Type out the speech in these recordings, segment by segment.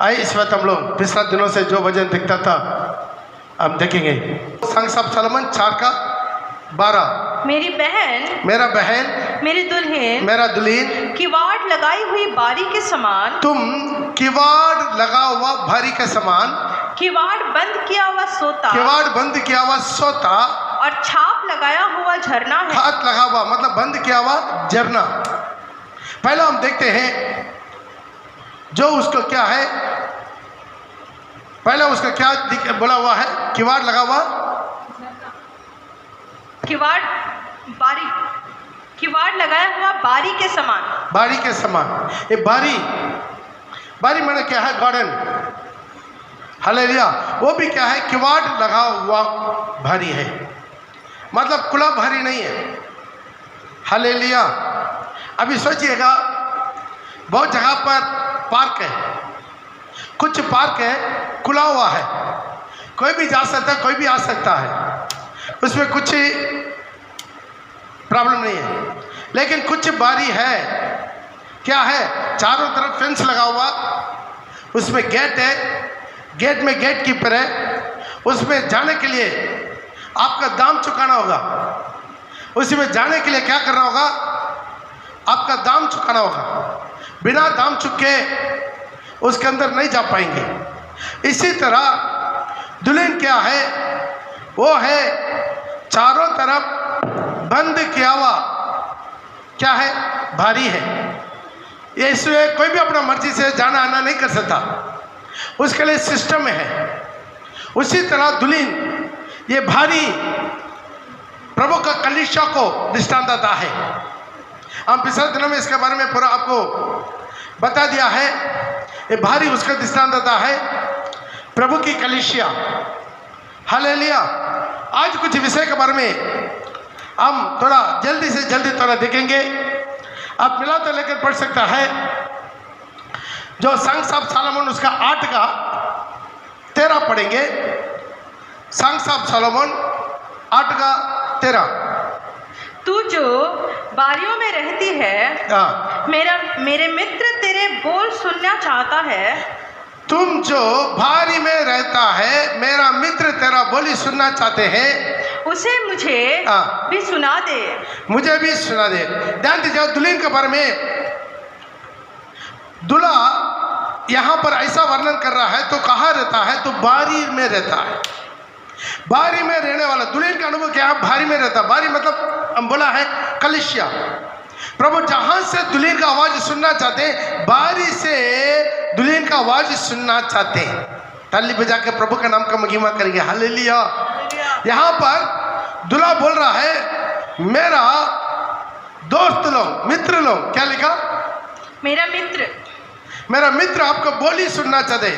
आइए इस वक्त हम लोग पिछले दिनों से जो वजन दिखता था हम देखेंगे। संग ऑफ सॉलोमन 4:12। मेरी बहन, मेरा बहन, मेरी दुल्हन, मेरा दुल्हन, किवाड़ लगाई हुई बारी के समान, तुम किवाड़ लगा हुआ भारी के समान, किवाड़ बंद किया हुआ सोता, किवाड़ बंद किया हुआ सोता और छाप लगाया हुआ झरना है। हाथ लगा हुआ मतलब बंद किया हुआ झरना। पहला हम देखते हैं जो उसको क्या है, पहला उसका क्या बोला हुआ है, किवाड़ लगा हुआ, किवाड़ बारी, किवाड़ लगाया हुआ बारी के समान, बारी के समान। ये बारी, बारी माने क्या है, गार्डन। हालेलुया। वो भी क्या है, किवाड़ लगा हुआ भारी है, मतलब खुला भारी नहीं है। हालेलुया। अभी सोचिएगा बहुत जगह पर पार्क है, कुछ पार्क है खुला हुआ है, कोई भी जा सकता है, कोई भी आ सकता है, उसमें कुछ प्रॉब्लम नहीं है। लेकिन कुछ बारी है, क्या है, चारों तरफ फेंस लगा हुआ, उसमें गेट है, गेट में गेट कीपर है, उसमें जाने के लिए आपका दाम चुकाना होगा, उसमें जाने के लिए क्या करना होगा, आपका दाम चुकाना होगा। बिना दाम चुके उसके अंदर नहीं जा पाएंगे। इसी तरह दुल्हन क्या है, वो है चारों तरफ बंद किया हुआ, क्या है, भारी है। ये इसमें कोई भी अपना मर्जी से जाना आना नहीं कर सकता, उसके लिए सिस्टम है। उसी तरह दुल्हन ये भारी प्रभु का कलीसिया को दृष्टांत देता है। हम पिछले दिनों में इसके बारे में पूरा आपको बता दिया है। ये भारी उसका दृष्टांत देता है, प्रभु की कलीसिया। हालेलुया। आज कुछ विषय के बारे में हम थोड़ा जल्दी से जल्दी थोड़ा देखेंगे। आप मिला तो लेकर पढ़ सकता है जो संग ऑफ सॉलोमन उसका 8:13 पढ़ेंगे। संग ऑफ सॉलोमन 8:13। तू जो बारियों में रहती है, मेरे मित्र तेरे बोल सुनना चाहता है। तुम जो भारी में रहता है, मेरा मित्र तेरा बोली सुनना चाहते हैं, उसे मुझे भी सुना दे, मुझे भी सुना दे। ध्यान दीजिए दुल्हन के बारे में दूल्हा यहाँ पर ऐसा वर्णन कर रहा है, तो कहाँ रहता है, तो बारी में रहता है। बारी में रहने वाला दुल्हन का अनुभव क्या है, बारी में रहता। बारी मतलब हम बोला है कलीसिया। प्रभु जहां से दुल्हन का आवाज सुनना चाहते हैं, बारी से दुल्हन का आवाज सुनना चाहते हैं। ताली बजा के प्रभु का नाम का महिमा करेंगे। हालेलुया। यहाँ पर दूल्हा बोल रहा है, मेरा दोस्त लोग, मित्र लोग, क्या लिखा, मेरा मित्र, मेरा मित्र आपको बोली सुनना चाहते।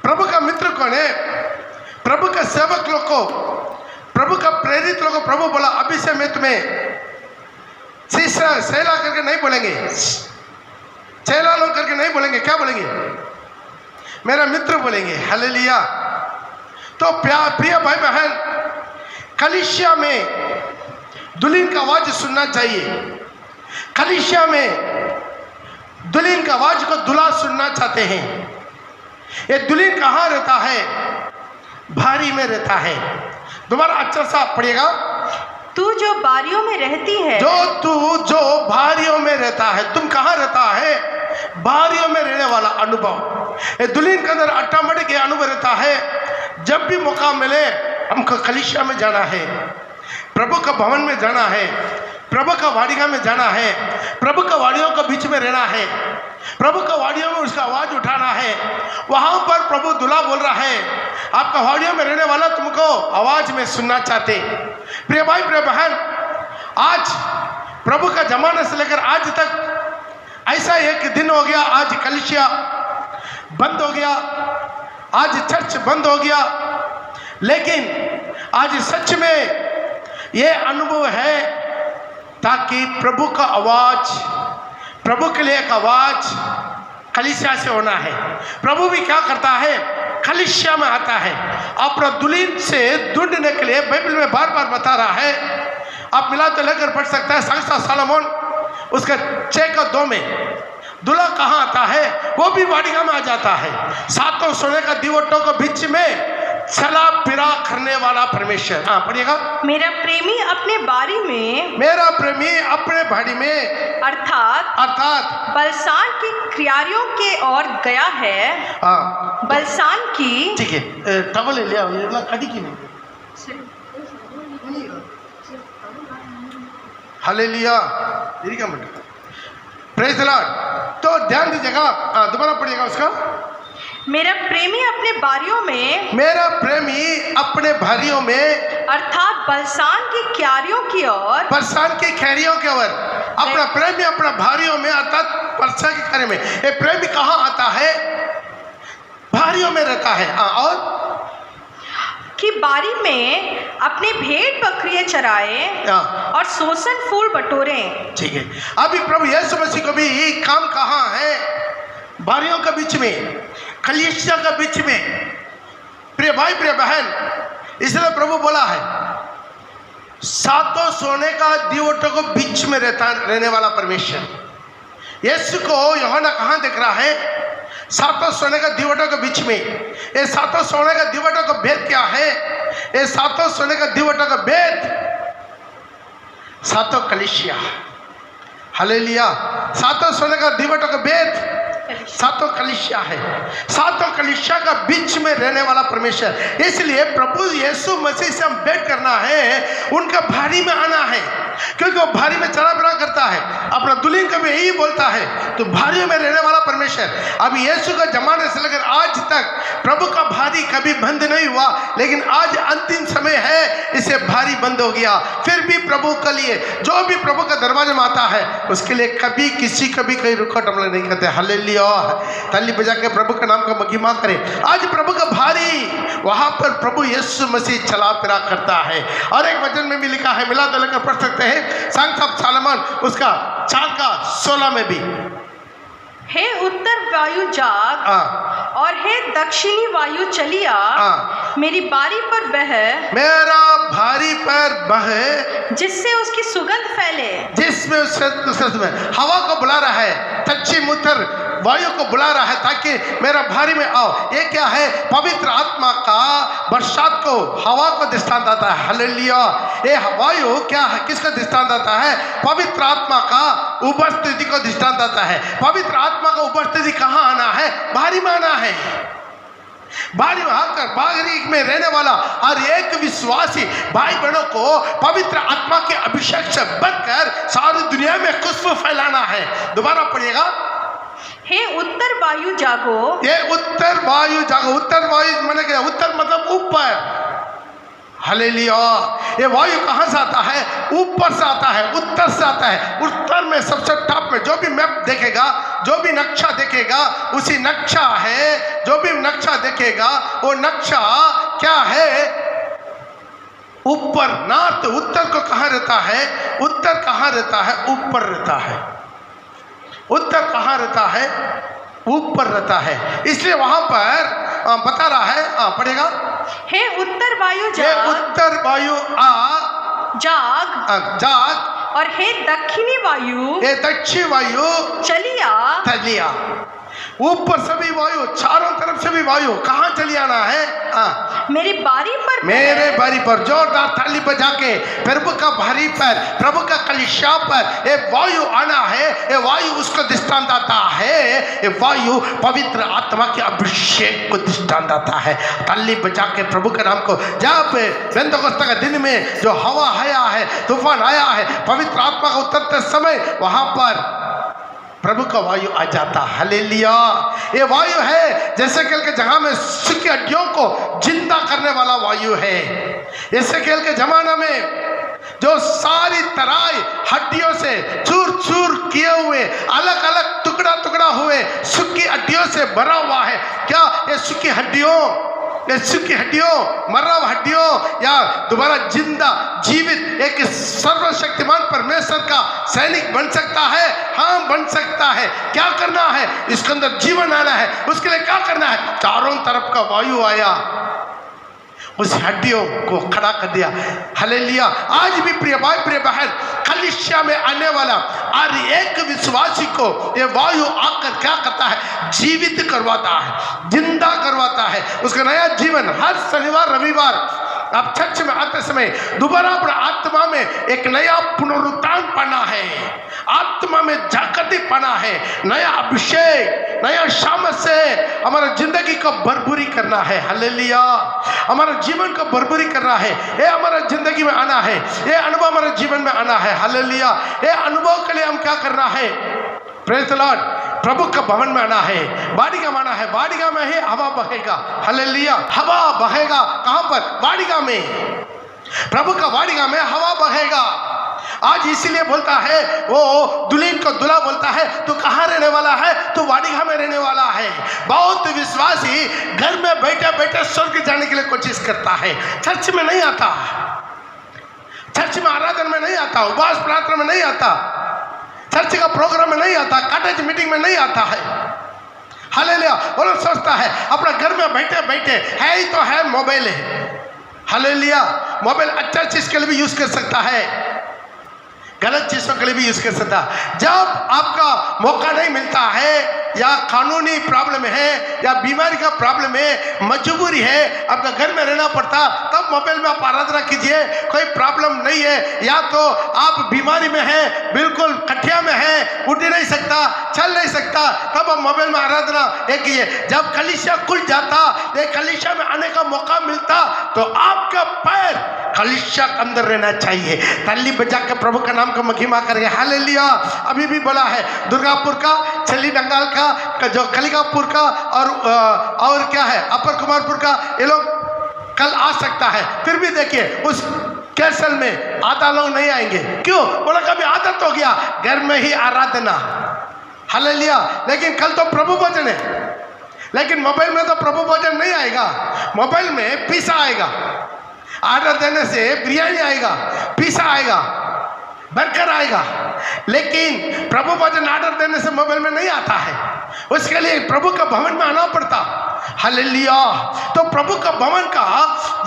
प्रभु का मित्र कौन है, प्रभु का सेवक लोग को, प्रभु का प्रेरित लोग को प्रभु बोला, अभी से मैं तुम्हें सेला करके नहीं बोलेंगे, चेला लोग करके नहीं बोलेंगे, क्या बोलेंगे, मेरा मित्र बोलेंगे। हालेलुया। तो प्रिय भाई बहन, कलीसिया में दुल्हन का आवाज सुनना चाहिए। कलीसिया में दुल्हन का आवाज को दूल्हा सुनना चाहते हैं। ये दुल्हन कहाँ रहता है, भारी में रहता है। दोबारा अच्छा सा पढ़िएगा। तू जो बारियों में रहती है, तू जो बारियों में रहता है, तुम कहाँ रहता है, बारियों में रहने वाला अनुभव। ये दुल्हन के अंदर ऑटोमेटिक अनुभव रहता है। जब भी मौका मिले हमको कलीसिया में जाना है, प्रभु का भवन में जाना है, प्रभु का वाड़िया में जाना है, प्रभु का वाड़ियों के बीच में रहना है, प्रभु का वाड़ियों में उसका आवाज उठाना है। वहां पर प्रभु दूल्हा बोल रहा है, आपका वाड़ियों में रहने वाला तुमको आवाज में सुनना चाहते। प्रिय भाई प्रिय बहन, आज प्रभु का जमाने से लेकर आज तक ऐसा एक दिन हो गया, आज कलीसिया बंद हो गया, आज चर्च बंद हो गया। लेकिन आज सच में ये अनुभव है, ताकि प्रभु का आवाज, प्रभु के लिए एक आवाज कलीसिया से होना है। प्रभु भी क्या करता है, कलीसिया में आता है, अपना दुल्हन से ढूंढने के लिए बाइबल में बार बार बता रहा है। आप मिला तो लेकर पढ़ सकता है संग ऑफ सॉलोमन उसका 6:2 में। दूल्हा कहाँ आता है? वो भी वाटिका में आ जाता है। सातों सोने का दीवटों के बीच में चला फिरा करने वाला परमेश्वर। हाँ पढ़िएगा। मेरा प्रेमी अपने बारी में, मेरा प्रेमी अपने बारी में, अर्थात बलसान की क्यारियों के ओर गया है। हाँ बलसान की, ठीक है, टवल ले लिया, ये ना खड़ी की नहीं। हालेलुया, यही क्या मतलब? Praise the Lord. तो ध्यान दीजिएगा, दोबारा पढ़िएगा उसका। मेरा प्रेमी अपने बारियों में, मेरा प्रेमी अपने बारियों में, अर्थात बलसान की क्यारियों की ओर, बलसान की क्यारियों के ओर, अपना प्रेमी अपना बारियों में अर्थात बलसान की क्यारियों में। ये प्रेमी कहाँ आता है? बारियों में रहता है। और की बारी में अपने भेड़ बकरियां चराए और सोसन फूल बटोरे। ठीक है, अभी प्रभु यीशु मसीह को भी ये काम कहाँ है? बारियों के बीच में, कलीसिया के बीच में। प्रिय भाई प्रिय बहन, इसलिए प्रभु बोला है सातों सोने का दीवटों को बीच में रहने वाला परमेश्वर। यीशु को यूहन्ना कहाँ दिख रहा है? सातों सोने का दीवटों के बीच में। ये सातों सोने का दीवटों का भेद क्या है? ये सातों सोने का दीवटों का भेद सातों कलीसिया। हालेलुया। सातों सोने का दीवटों का भेद सातों कलीसिया है। सातों कलीसिया का बीच में रहने वाला परमेश्वर। इसलिए प्रभु यीशु मसीह से हम भेंट करना है, उनका भारी में आना है, क्योंकि वो भारी में चला फिरा करता है। अपना दुल्हन को भी यही बोलता है, तो भारी में रहने वाला परमेश्वर। अब यीशु का जमाने से लेकर आज तक प्रभु का भारी कभी बंद नहीं हुआ, लेकिन आज अंतिम समय है, इसे भारी बंद हो गया। फिर भी प्रभु के लिए जो भी प्रभु का दरवाजे में आता है, उसके लिए कभी किसी का भी कोई रुकावट हम लोग नहीं करते। हालेलुया। ताली बजा के प्रभु का नाम का महिमा करें। आज प्रभु का भारी वहां पर प्रभु यीशु मसीह चला फिरा करता है। और एक वचन में भी लिखा है, मिला तो लेकर पढ़ सकते हैं, संग ऑफ सॉलोमन उसका 4:16 में भी, हे उत्तर वायु जाग और हे दक्षिणी वायु चली आ, मेरी बारी पर बह, मेरा भारी पर बह, जिससे उसकी सुगंध फैले, जिसमें उसमें हवा को बुला रहा है, दक्षिण उत्तर वायु को बुला रहा है ताकि मेरा भारी में आओ। ये क्या है? पवित्र आत्मा का बरसात को, हवा को दृष्टांत आता है। हालेलुया। ये वायु क्या है? किसका दृष्टांत आता है? पवित्र आत्मा का उपस्थिति को दृष्टांत आता है। पवित्र आत्मा का उपस्थिति कहाँ आना है? भारी में आना है। भारी में आकर बागरी में रहने वाला हर एक विश्वासी भाई बहनों को पवित्र आत्मा के अभिषेक से बढ़कर सारी दुनिया में खुशबू फैलाना है। दोबारा पढ़िएगा, हे उत्तर वायु जागो। ये उत्तर वायु जागो। उत्तर वायु माने क्या? उत्तर मतलब ऊपर। हालेलुया। ये वायु कहाँ से आता है? ऊपर से आता है, उत्तर से आता है। उत्तर में सबसे टॉप में जो भी मैप देखेगा, जो भी नक्शा देखेगा, उसी नक्शा है। जो भी नक्शा देखेगा वो नक्शा क्या है? ऊपर। नॉर्थ उत्तर को कहाँ रहता है? उत्तर कहाँ रहता है? ऊपर रहता है। उत्तर कहाँ रहता है? ऊपर रहता है। इसलिए वहां पर बता रहा है, पढ़ेगा, हे उत्तर वायु जाग, उत्तर वायु जाग और हे दक्षिणी वायु, ये दक्षिण वायु चलिया। ऊपर से भी वायु, चारों तरफ से भी वायु। कहाँ चली आना है? मेरी बारी पर, मेरे बारी पर। जोरदार ताली बजा के प्रभु का भारी पर, प्रभु का कलीसिया पर ये वायु आना है। ये वायु उसको दृष्टांत आता है। ये वायु पवित्र आत्मा के अभिषेक को दृष्टांत आता है। ताली बजा के प्रभु के नाम को। जब पेंतकोस्ते का दिन में जो हवा आया है, तूफान आया है, पवित्र आत्मा का उतरते समय वहां पर प्रभु का वायु आ जाता। हालेलुया। ये वायु है जैसे खेल के जगह में सूखी हड्डियों को जिंदा करने वाला वायु है। जैसे खेल के जमाना में जो सारी तराई हड्डियों से चूर चूर किए हुए, अलग अलग टुकड़ा टुकड़ा हुए सूखी हड्डियों से भरा हुआ है। क्या ये सूखी हड्डियों, मरा हड्डियों या दोबारा जिंदा जीवित एक सर्वशक्तिमान परमेश्वर का सैनिक बन सकता है? हाँ, बन सकता है। क्या करना है? इसके अंदर जीवन आना है। उसके लिए क्या करना है? चारों तरफ का वायु आया, उस हड्डियों को खड़ा कर दिया। हालेलुया। आज भी प्रिय भाई प्रिय बहन, कलीसिया में आने वाला हर एक विश्वासी को ये वायु आकर क्या करता है? जीवित करवाता है, जिंदा करवाता है, उसका नया जीवन। हर शनिवार रविवार आप चर्च में आते समय दोबारा अपने आत्मा में एक नया पुनरुत्थान पाना है, आत्मा में जागृति पाना है, नया अभिषेक, नया शाम से हमारा जिंदगी को भरपूरी करना है। हालेलुया। हमारा जीवन को भरपूरी करना है, ये हमारा जिंदगी में आना है, ये अनुभव हमारे जीवन में आना है। हालेलुया। ये अनुभव के लिए हम क्या करना है? Praise the Lord. प्रभु का भवन में आना है, वाडिगा में आना है। वाडिगा में ही हवा बहेगा। हालेलुया। हवा बहेगा कहां पर? वाडिगा में। प्रभु का वाडिगा में हवा बहेगा। आज इसीलिए बोलता है वो दुल्हन को दूल्हा बोलता है, तू कहाँ रहने वाला है? तू वाडिगा में रहने वाला है। बहुत विश्वासी घर में बैठे बैठे स्वर्ग जाने के लिए कोशिश करता है, चर्च में नहीं आता, चर्च में आराधना में नहीं आता, उपवास प्रार्थना में नहीं आता, चर्च का प्रोग्राम में नहीं आता, कॉटेज मीटिंग में नहीं आता है। हालेलुया। वो लोग सोचता है अपना घर में बैठे बैठे है ही तो है, मोबाइल है। हालेलुया। मोबाइल अच्छा चीज के लिए भी यूज कर सकता है, गलत चीजों के लिए भी यूज कर सकता है। जब आपका मौका नहीं मिलता है, या कानूनी प्रॉब्लम है, या बीमारी का प्रॉब्लम है, मजबूरी है, आपका घर में रहना पड़ता, तब मोबाइल में आप आराधना कीजिए। कोई प्रॉब्लम नहीं है, या तो आप बीमारी में हैं, बिल्कुल कठिया में हैं, उठ नहीं सकता, चल नहीं सकता, तब आप मोबाइल में आराधना एक कीजिए। जब कलीसिया खुल जाता, ये कलीसिया में आने का मौका मिलता, तो आपका पैर कलीसिया के अंदर रहना चाहिए। ताली बजा के प्रभु का नाम का महिमा करेंगे। हालेलुया। अभी भी बोला है दुर्गापुर का, छली बंगाल का, जो कलिकापुर का, और क्या है अपर कुमारपुर का, ये लोग कल आ सकता है। फिर भी देखिए उस कैसल में आधा लोग नहीं आएंगे। क्यों? बोला कभी आदत हो गया घर में ही आराधना। हालेलुया। लेकिन कल तो प्रभु भोजन है, लेकिन मोबाइल में तो प्रभु भोजन नहीं आएगा। मोबाइल में पिज़्ज़ा आएगा, ऑर्डर देने से बिरयानी आएगा, पिज़्ज़ा आएगा, बर्गर आएगा, लेकिन प्रभु भोजन ऑर्डर देने से मोबाइल में नहीं आता है। उसके लिए प्रभु का भवन में आना पड़ता। हालेलुया। तो प्रभु का भवन का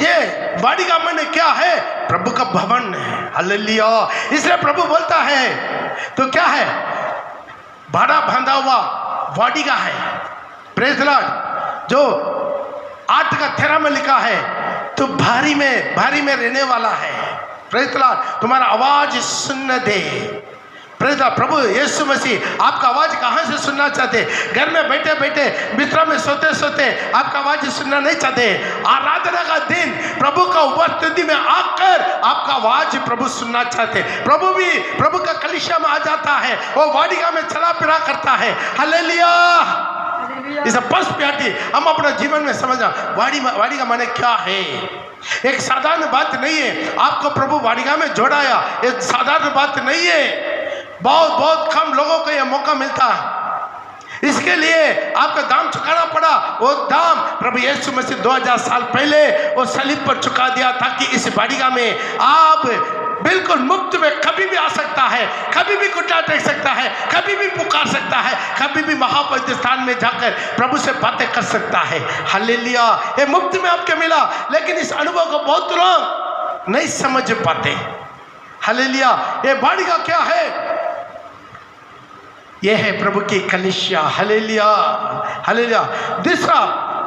ये वाडिगा में क्या है? प्रभु का भवन है। हालेलुया। इसलिए प्रभु बोलता है तो क्या है? भाड़ा बांधा हुआ वाडिगा है। Praise the Lord. जो 8 का 13 में लिखा है, तो भारी में रहने वाला है। Praise the Lord. तुम्हारा आवाज सुनने दे। Praise the Lord. प्रभु यीशु मसीह आपका आवाज कहाँ से सुनना चाहते? घर में बैठे बैठे, बिस्तर में सोते सोते आपका आवाज सुनना नहीं चाहते। आराधना का दिन प्रभु का उपस्थिति में आकर आपका आवाज प्रभु सुनना चाहते। प्रभु भी प्रभु का कलीसिया में आ जाता है, वो वाडिगा में चला फिरा करता है। हालेलुया। इस फर्स्ट प्याटी हम अपना जीवन में समझना, वाडिगा माने क्या है? एक साधारण बात नहीं है। आपको प्रभु वाडिगा में जोड़ाया, एक साधारण बात नहीं है। बहुत कम लोगों को यह मौका मिलता है। इसके लिए आपका दाम चुकाना पड़ा। वो दाम प्रभु यीशु मसीह 2000 साल पहले वो सलीब पर चुका दिया, ताकि इस वाडिगा में आप बिल्कुल मुफ्त में कभी भी आ सकता है, कभी भी घुटना टेक सकता है, कभी भी पुकार सकता है, कभी भी महापवित्र स्थान में जाकर प्रभु से बातें कर सकता है। हालेलुया। ये मुफ्त में आपको मिला, लेकिन इस अनुभव को बहुत लोग नहीं समझ पाते। हालेलुया। ये वाडिगा क्या है? यह है प्रभु की कलीसिया। हालेलुया। हालेलुया।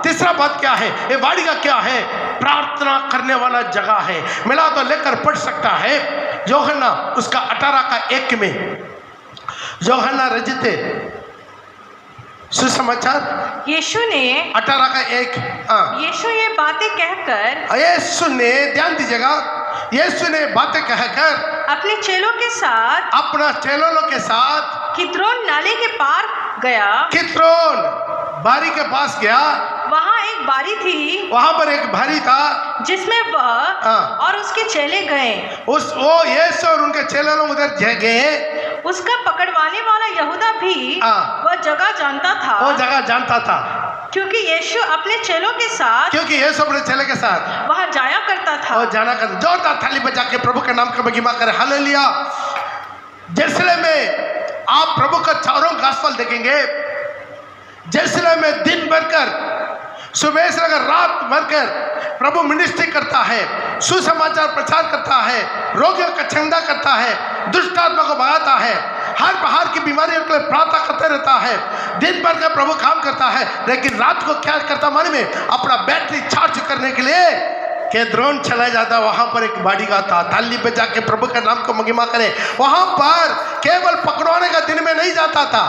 तीसरा बात क्या है? ये वाडिगा क्या है? प्रार्थना करने वाला जगह है। मिला तो लेकर पढ़ सकता है। यूहन्ना उसका 18 का 1 में, यूहन्ना रचित सुसमाचार यीशु ने 18 का 1। यीशु ये बातें कहकर, यीशु ने, ध्यान दीजिएगा, यीशु ने बातें कहकर अपने चेलों के साथ किद्रोन नाले के पार गया। किद्रोन बारी के पास गया। वहाँ एक बारी थी, वहां पर एक बारी था, जिसमें वह और उसके चेले गए। वो यीशु और उनके चेले लोग उधर गए। उसका पकड़वाने वाला यहूदा भी वह जगह जानता था, क्योंकि यीशु अपने चेलों के साथ वहाँ जाया करता था। जोरदार थाली बजा के प्रभु के नाम का महिमा करें। हालेलुया। यरूशलेम में आप प्रभु का चारों गास्पल देखेंगे। यरूशलेम में दिन भर कर सुबह से लेकर रात भरकर प्रभु मिनिस्ट्री करता है, सुसमाचार प्रचार करता है, रोगियों का चंदा करता है, दुष्ट आत्मा को भगाता है, हर बाहर की बीमारियों के लिए प्रार्थना करते रहता है, दिन भर का प्रभु काम करता है। लेकिन रात को क्या करता मालूम है? अपना बैटरी चार्ज करने के लिए केद्रोन चला जाता। वहां पर एक बाड़ीगा था, ताली बजा के प्रभु के नाम को महिमा करे। वहां पर केवल पकड़वाने का दिन में नहीं जाता था,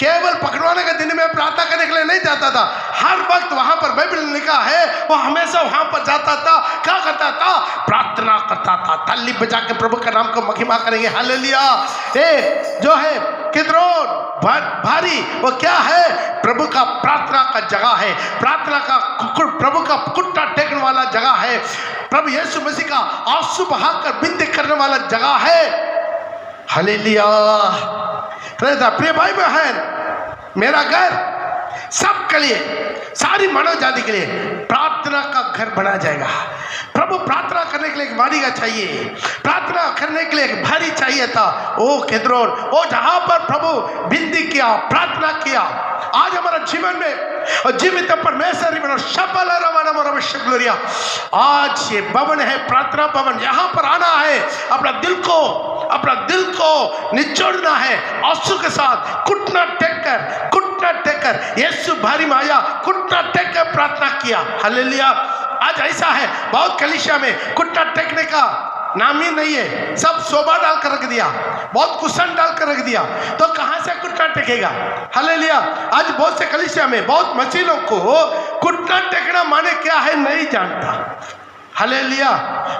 केवल पकड़वाने के दिन में प्रार्थना करने के लिए नहीं जाता था, हर वक्त वहां पर बाइबल में लिखा है वो हमेशा वहां पर जाता था। क्या करता था? प्रार्थना करता था, ताली बजा के प्रभु के नाम को महिमा करेंगे। हालेलुया। ये जो है किद्रोन भारी, वो क्या है? प्रभु का प्रार्थना का जगह है, प्रार्थना का प्रभु का कुट्टा टेकने वाला जगह है, प्रभु यीशु मसीह का आंसू बहाकर विनती करने वाला जगह है। हालेलुया। प्रिय भाई बहन, मेरा घर सबके लिए, सारी मानव जाति के लिए प्रार्थना का घर बना जाएगा। प्रभु प्रार्थना करने के लिए एक बाड़ीगा चाहिए, प्रार्थना करने के लिए एक भारी चाहिए था। ओ किद्रोन, ओ जहां पर प्रभु विनती किया, प्रार्थना किया, आज हमारा जीवन में और जीवित परमेश्वर ग्लोरिया, आज ये भवन है प्रार्थना भवन। यहाँ पर आना है, अपना दिल को निचोड़ना है, आंसू के साथ घुटना टेक कर यीशु भारी में आया, घुटना टेक कर प्रार्थना किया। हालेलुया। आज ऐसा है, बहुत कलीसिया में घुटना टेकने का नाम ही नहीं है, सब शोभा डालकर रख दिया, बहुत कुशन डालकर रख दिया, तो कहां से घुटना टेकेगा? हालेलुया। आज बहुत से कलीसिया में बहुत मसीहों को घुटना टेकना माने क्या है नहीं जानता। हालेलुया।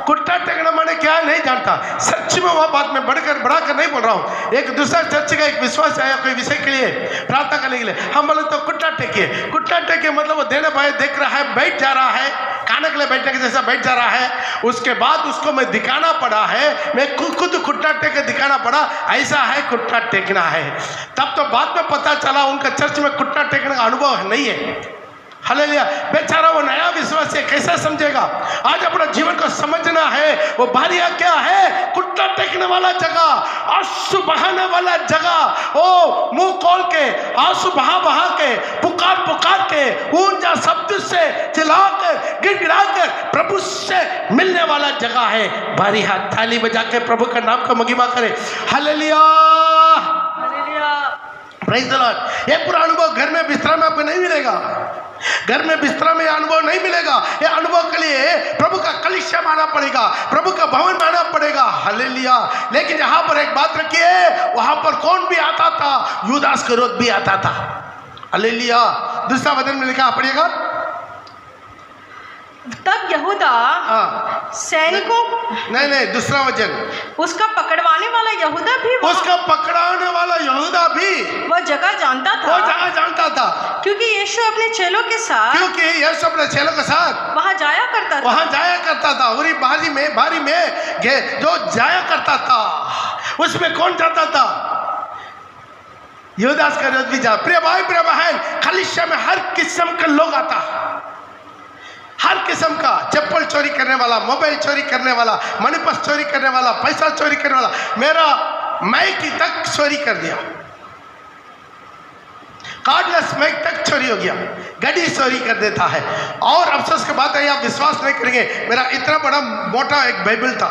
घुटना टेकना माने क्या है नहीं जानता। सच में वह बात मैं बढ़ाकर नहीं बोल रहा हूँ। एक दूसरा चर्च का एक विश्वास आया कोई विषय के लिए प्रार्थना करने के लिए, हम बोले तो घुटना टेकिए। घुटना टेकिए मतलब वो देने भाई देख रहा है, बैठ जा रहा है, खाने के लिए बैठने के जैसा बैठ जा रहा है। उसके बाद उसको मैं दिखाना पड़ा है, मैं खुद घुटना टेक के दिखाना पड़ा, ऐसा है घुटना टेकना है। तब तो बाद में पता चला उनका चर्च में घुटना टेकने का अनुभव नहीं है। हालेलुया। बेचारा वो नया विश्वास है, कैसा समझेगा? आज अपना जीवन को समझना है। वो बारिया क्या है? घुटना टेकने वाला जगह, आंसू बहाने वाला जगह। ओ मुंह खोल के आंसू बहा के पुकार के ऊंचा शब्द से चिल्लाकर गिड़गिड़ाकर प्रभु से मिलने वाला जगह है। भारी हाथ थाली बजा के प्रभु का नाम का महिमा करे। हालेलुया। Praise the Lord. ये पूरा अनुभव घर में बिस्तर में आपको नहीं मिलेगा, घर में बिस्तर में अनुभव नहीं मिलेगा। ये अनुभव के लिए प्रभु का कलीसिया माना पड़ेगा, प्रभु का भवन माना पड़ेगा। हालेलुया। लेकिन यहाँ पर एक बात रखिए, वहां पर कौन भी आता था? यूदास करोत भी आता था। हालेलुया। दूसरा वचन में लिखा, पढ़िएगा। तब यहूदा सैनिकों नहीं दूसरा वचन, उसका पकड़वाने वाला यहूदा भी वह जगह जानता था, क्योंकि यीशु अपने चेलों के साथ वहां जाया करता था। और भारी में जो जाया करता था, उसमें कौन जाता था? यूदास का भी जा। प्रिय भाई प्रिय बहन, कलीसिया में हर किस्म के लोग आता, हर किस्म का, चप्पल चोरी करने वाला, मोबाइल चोरी करने वाला, मनी पर्स चोरी करने वाला, पैसा चोरी करने वाला, मेरा माइक तक चोरी कर दिया, कार्डलेस माइक तक चोरी हो गया, गाड़ी चोरी कर देता है। और अफसोस की बात है, आप विश्वास नहीं करेंगे, मेरा इतना बड़ा मोटा एक बाइबल था,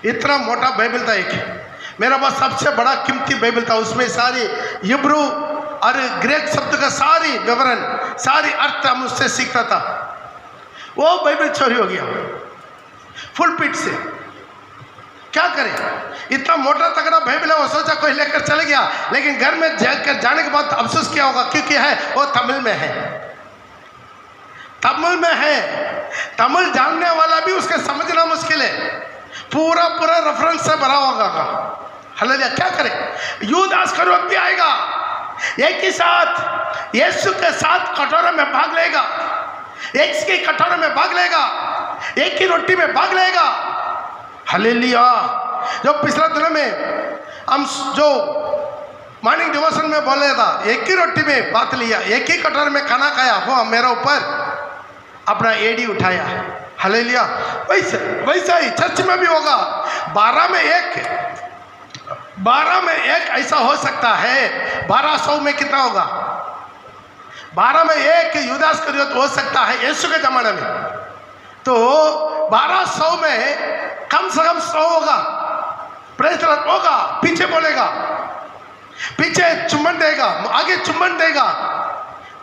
इतना मोटा बाइबल था एक मेरा पास, सबसे बड़ा कीमती बाइबल था। उसमें सारी हिब्रू और ग्रीक शब्द का सारी विवरण, सारी अर्थ हम उससे सीखता था। वो बाइबल चोरी हो गया फुल पीट से। क्या करें, इतना मोटा तगड़ा बाइबल है, वो सोचा कोई लेकर चले गया, लेकिन घर में जाकर जाने के बाद अफसोस क्या होगा, क्योंकि है वो तमिल में है, तमिल जानने वाला भी उसके समझना मुश्किल है, पूरा रेफरेंस से भरा होगा। हालेलुया। क्या करें, यूदास करोत भी आएगा, एक ही साथ यीशु के साथ कटोरे में भाग लेगा, एक की कटोरे में भाग लेगा, एक ही रोटी में भाग लेगा। हालेलुया। जो पिछले दिनों में हम जो मॉर्निंग डिवोशन में बोले था, एक ही रोटी में बात लिया, एक ही कटोरे में खाना खाया, वो मेरे ऊपर अपना एडी उठाया। हालेलुया। वैसा ही चर्च में भी होगा। 12 में एक ऐसा हो सकता है, 1200 में कितना होगा? 12 में एक यूदास इस्करियोत हो सकता है यीशु के जमाने में, तो 1200 में कम से कम 100 होगा। प्रेज़ द लॉर्ड होगा, पीछे बोलेगा, पीछे चुम्बन देगा, आगे चुम्बन देगा,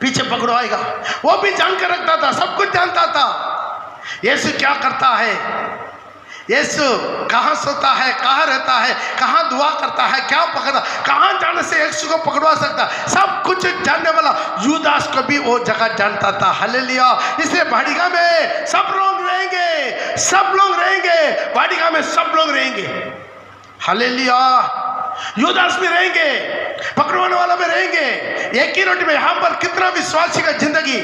पीछे पकड़वाएगा। वो भी जान कर रखता था, सब कुछ जानता था यीशु क्या करता है, यीशु कहाँ सोता है, कहाँ रहता है, कहाँ दुआ करता है, क्या पकड़ता, कहाँ जाने से यीशु को पकड़वा सकता, सब कुछ जानने वाला यूदास को भी वो जगह जानता था। हालेलुया। इसलिए वाटिका में सब लोग रहेंगे, सब लोग रहेंगे, वाटिका में सब लोग रहेंगे। हालेलुया। यूदास भी रहेंगे, पकड़वाने वाला भी रहेंगे। एक ही रोटी में यहाँ पर कितना विश्वासी का जिंदगी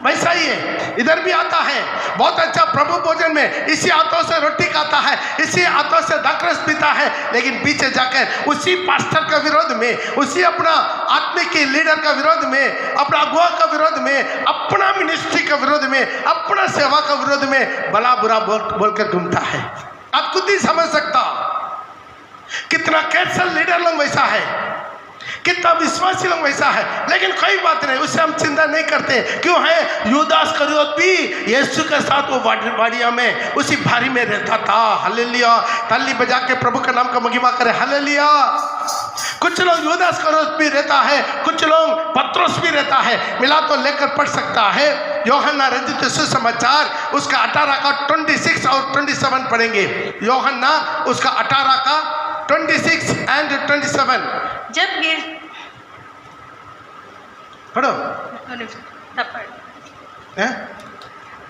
वैसा ही है, इधर भी आता है बहुत अच्छा प्रभु भोजन में इसी हाथों से रोटी खाता है, इसी हाथों से दाखरस पीता है, लेकिन पीछे जाकर उसी पास्टर का विरोध में, उसी अपना आत्मिक लीडर का विरोध में, अपना अगुआ का विरोध में, अपना मिनिस्ट्री का विरोध में, अपना सेवा का विरोध में भला बुरा बोलकर घूमता है। आप खुद ही समझ सकता कितना कैंसल लीडर लोग वैसा है, कितना विश्वासी लोग वैसा है। लेकिन कोई बात नहीं, उससे हम चिंता नहीं करते। क्यों है? यूदास इस्करियोत भी यीशु के साथ वो वाटिका में उसी भारी में रहता था। हालेलुया। ताली बजा के प्रभु का नाम का महिमा करे। हालेलुया। कुछ लोग यूदास इस्करियोत भी रहता है, कुछ लोग पत्रोस भी रहता है, मिला तो लेकर पढ़ सकता है। यूहन्ना रचित सुसमाचार उसका 18 का 26 और 27 पढ़ेंगे। यूहन्ना उसका 18 का 26 एंड 27 जब गिर पढ़ो। तब पढ़। हैं?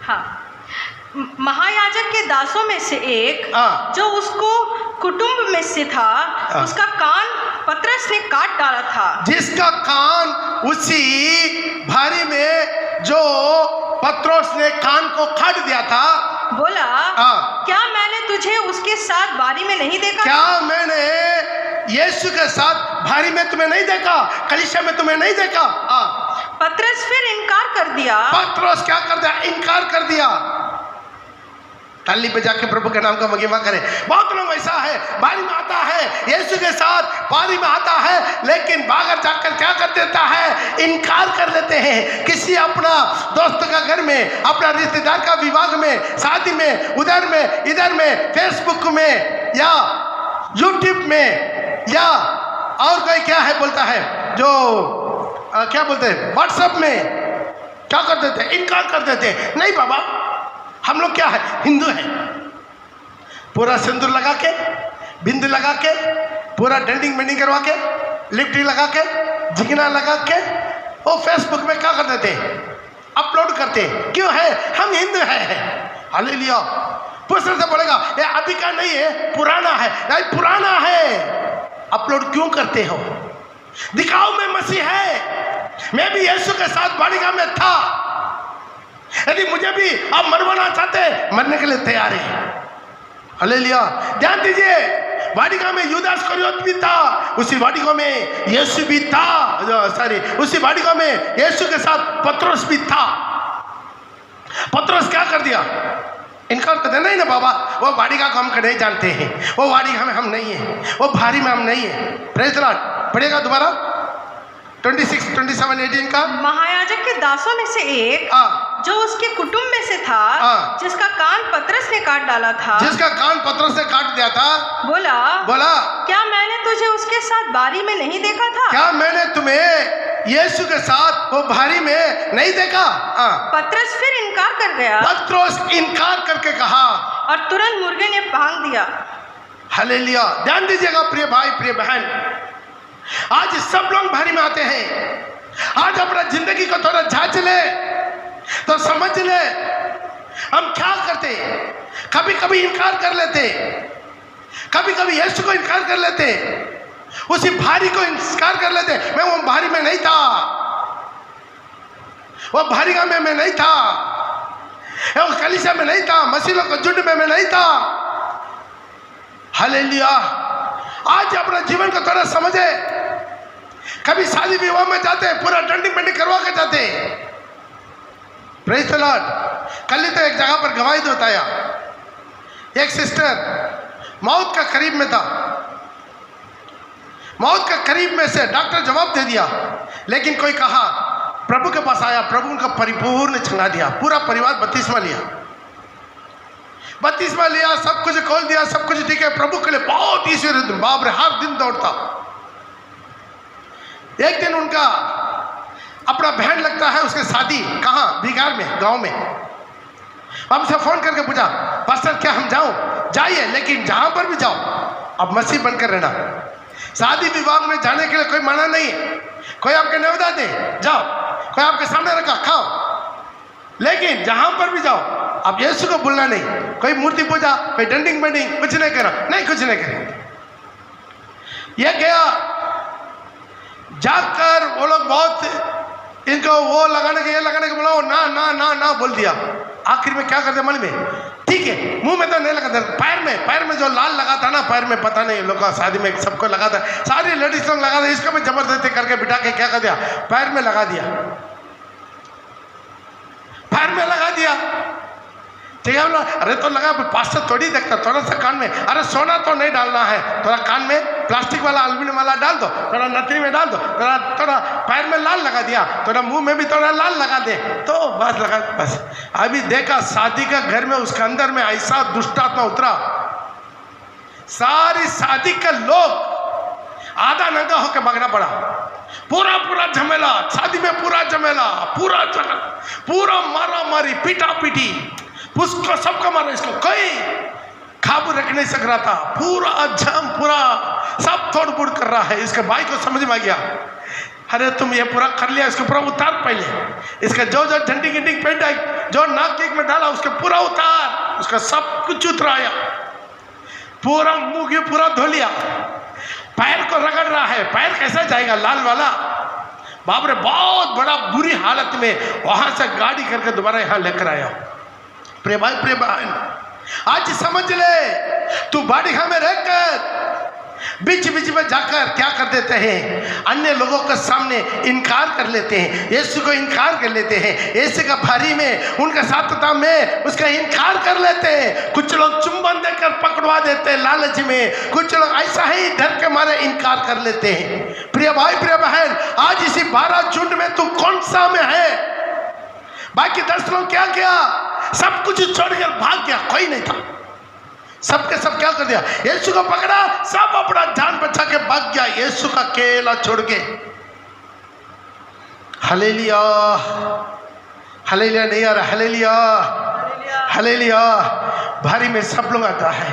हाँ। महायाजक के दासों में से एक जो उसको कुटुंब में से था, उसका कान पतरस ने काट डाला था। जिसका कान उसी भारी में जो पतरस ने कान को काट दिया था, बोला क्या मैंने तुझे उसके साथ बारी में नहीं देखा? क्या मैंने यीशु के साथ भारी में तुम्हें नहीं देखा, कलीसिया में तुम्हें नहीं देखा? पतरस फिर इनकार कर दिया। पतरस क्या कर दिया? इनकार कर दिया। ताली पे जाके प्रभु के नाम का महिमा करे। बहुत लोग ऐसा है, बारी में आता है यीशु के साथ, बारी में आता है, लेकिन बाहर जाकर क्या कर देता है? इनकार कर लेते हैं। किसी अपना दोस्त का घर में, अपना रिश्तेदार का विवाह में, शादी में, उधर में, इधर में, फेसबुक में या यूट्यूब में या और कोई क्या है बोलता है, जो क्या बोलते हैं, व्हाट्सएप में क्या कर देते हैं? इनकार कर देते हैं। नहीं बाबा, हम लोग क्या है? हिंदू है। पूरा सिंदूर लगा के, बिंदी लगा के, पूरा डेंडिंग बेंडिंग करवा के, लिपटी लगा के, जिगना लगा के, वो फेसबुक में क्या कर देते हैं? अपलोड करते हैं। क्यों है? हम हिंदू है। हालेलुया। पूछने से बोलेगा ये अभी का नहीं है, पुराना है। नहीं, पुराना है। अपलोड क्यों करते हो? दिखाओ मैं मसीह है, मैं भी यीशु के साथ वाटिका में था। यदि मुझे भी आप मरवाना चाहते, मरने के लिए तैयार है। हालेलुया। ध्यान दीजिए, वाटिका में यूदास इस्करियोत भी था, उसी वाटिका में यीशु भी था, सॉरी, उसी वाटिका में यीशु के साथ पतरस भी था। पतरस क्या कर दिया? इनकार कर दिया। नहीं ना बाबा, वो वाटिका को हम नहीं जानते हैं, वो वाटिका में हम नहीं है, वो भारी में हम नहीं है। Praise the Lord. पढ़ेगा दोबारा 26, 27, 18 का। महायाजक के दासों में से एक जो उसके कुटुंब में से था, जिसका कान पतरस ने काट डाला था, जिसका कान पतरस ने काट दिया था, बोला क्या मैंने तुझे उसके साथ बारी में नहीं देखा था? क्या मैंने तुम्हें यीशु के साथ वो भारी में नहीं देखा? पतरस फिर इनकार कर गया। पतरस इनकार करके कहा और तुरंत मुर्गे ने भांग दिया। हालेलुया। ध्यान दीजिएगा प्रिय भाई, प्रिय बहन, आज सब लोग भारी में आते हैं। आज अपना जिंदगी को थोड़ा जांच ले तो समझ ले हम क्या करते। कभी कभी इनकार कर लेते, कभी कभी यीशु को इनकार कर लेते, उसी भारी को इनकार कर लेते। मैं वो भारी में नहीं था, वो भारी में मैं नहीं था, वो कलीसिया में नहीं था, मसीहों को झुंड में मैं नहीं था। हालेलुया। आज अपना जीवन को थोड़ा समझे। कभी शादी विवाह में जाते हैं, पूरा डंडिंग बेंडिंग करवा के जाते हैं। Praise the Lord. कल ही तो एक जगह पर गवाही बताया, एक सिस्टर मौत का करीब में था, मौत का करीब में से डॉक्टर जवाब दे दिया, लेकिन कोई कहा प्रभु के पास आया, प्रभु उनका परिपूर्ण चंगा दिया, पूरा परिवार बपतिस्मा लिया, बपतिस्मा लिया, सब कुछ खोल दिया, सब कुछ ठीक है। प्रभु के लिए बहुत ईश्वर बाप रे, हर दिन दौड़ता। एक दिन उनका अपना बहन लगता है, उसके शादी कहाँ, बिहार में, गांव में। हमसे फोन करके पूछा, पास्टर क्या हम जाऊं? जाइए, लेकिन जहां पर भी जाओ अब मसीह बनकर रहना। शादी विवाह में जाने के लिए कोई मना नहीं है, कोई आपके न्योता दे जाओ, कोई आपके सामने रखा खाओ, लेकिन जहां पर भी जाओ अब यीशु को भूलना नहीं। कोई मूर्ति पूजा, कोई डंडिंग बंडिंग कुछ नहीं करा, नहीं कुछ नहीं करेंगे। ये गया, जाकर वो लोग बहुत इनको वो लगाने के, ये लगाने के बोला, ना ना ना ना बोल दिया। आखिर में क्या करते मन में, ठीक है, मुंह में तो नहीं लगाता, पैर में जो लाल लगा था ना, पैर में पता नहीं लोग शादी में सबको लगा था, सारी लेडीज लोग लगा था, इसको भी जबरदस्ती करके बिठा के क्या कर दिया, पैर में लगा दिया, पैर में लगा दिया। ठीक है, अरे तो लगा पास्टर थोड़ी देखता, थोड़ा सा कान में, अरे सोना तो नहीं डालना है, थोड़ा कान में प्लास्टिक वाला एल्युमिनियम वाला डाल दो, थोड़ा नथनी में डाल दो, थोड़ा पैर में लाल लगा दिया, थोड़ा मुंह में भी थोड़ा लाल लगा दे, तो बस लगा, बस। अभी देखा शादी का घर में उसके अंदर में ऐसा दुष्टात्मा उतरा, सारी शादी का लोग आधा नंगा होकर भागना पड़ा, पूरा झमेला, शादी में पूरा झमेला, पूरा मारा मारी, पीटा पीटी, उसको सबको मारा, इसको कोई काबू रख नहीं सक रहा था, पूरा जाम, पूरा सब तोड़ फोड़ कर रहा है। इसके भाई को समझ में आ गया, अरे तुम ये पूरा कर लिया, इसको पूरा उतार पहले, इसका जो जो झंडी गिंडी पेंट आई, जो नाक केक में डाला उसको पूरा उतार, उसका सब कुछ उतराया, पूरा मुंह की पूरा धो लिया, पैर को रगड़ रहा है, पैर कैसा जाएगा लाल वाला, बाप रे, बहुत बड़ा बुरी हालत में वहां से गाड़ी करके दोबारा यहाँ लेकर आया। प्रिय भाई, प्रिय बहन, आज समझ ले, तू बाड़ीखा में रहकर बीच बीच में जाकर क्या कर देते हैं, अन्य लोगों के सामने इनकार कर लेते हैं, यीशु को इनकार कर लेते हैं, यीशु का भारी में, उनका साथता में उसका इनकार कर लेते हैं। कुछ लोग चुंबन देकर पकड़वा देते हैं लालच में, कुछ लोग ऐसा ही डर के मारे इनकार कर लेते हैं। प्रिय भाई, प्रिय बहन, आज इसी 12 झुंड में तू कौन सा में है? बाकी 10 लोग क्या किया, सब कुछ छोड़कर भाग गया, कोई नहीं था, सबके सब क्या कर दिया, यीशु को पकड़ा, सब अपना जान बचा के भाग गया, यीशु का अकेला छोड़ के। हालेलुया, हालेलुया नहीं आ रहा, हालेलुया, हालेलुया। भारी में सब लोग आता है,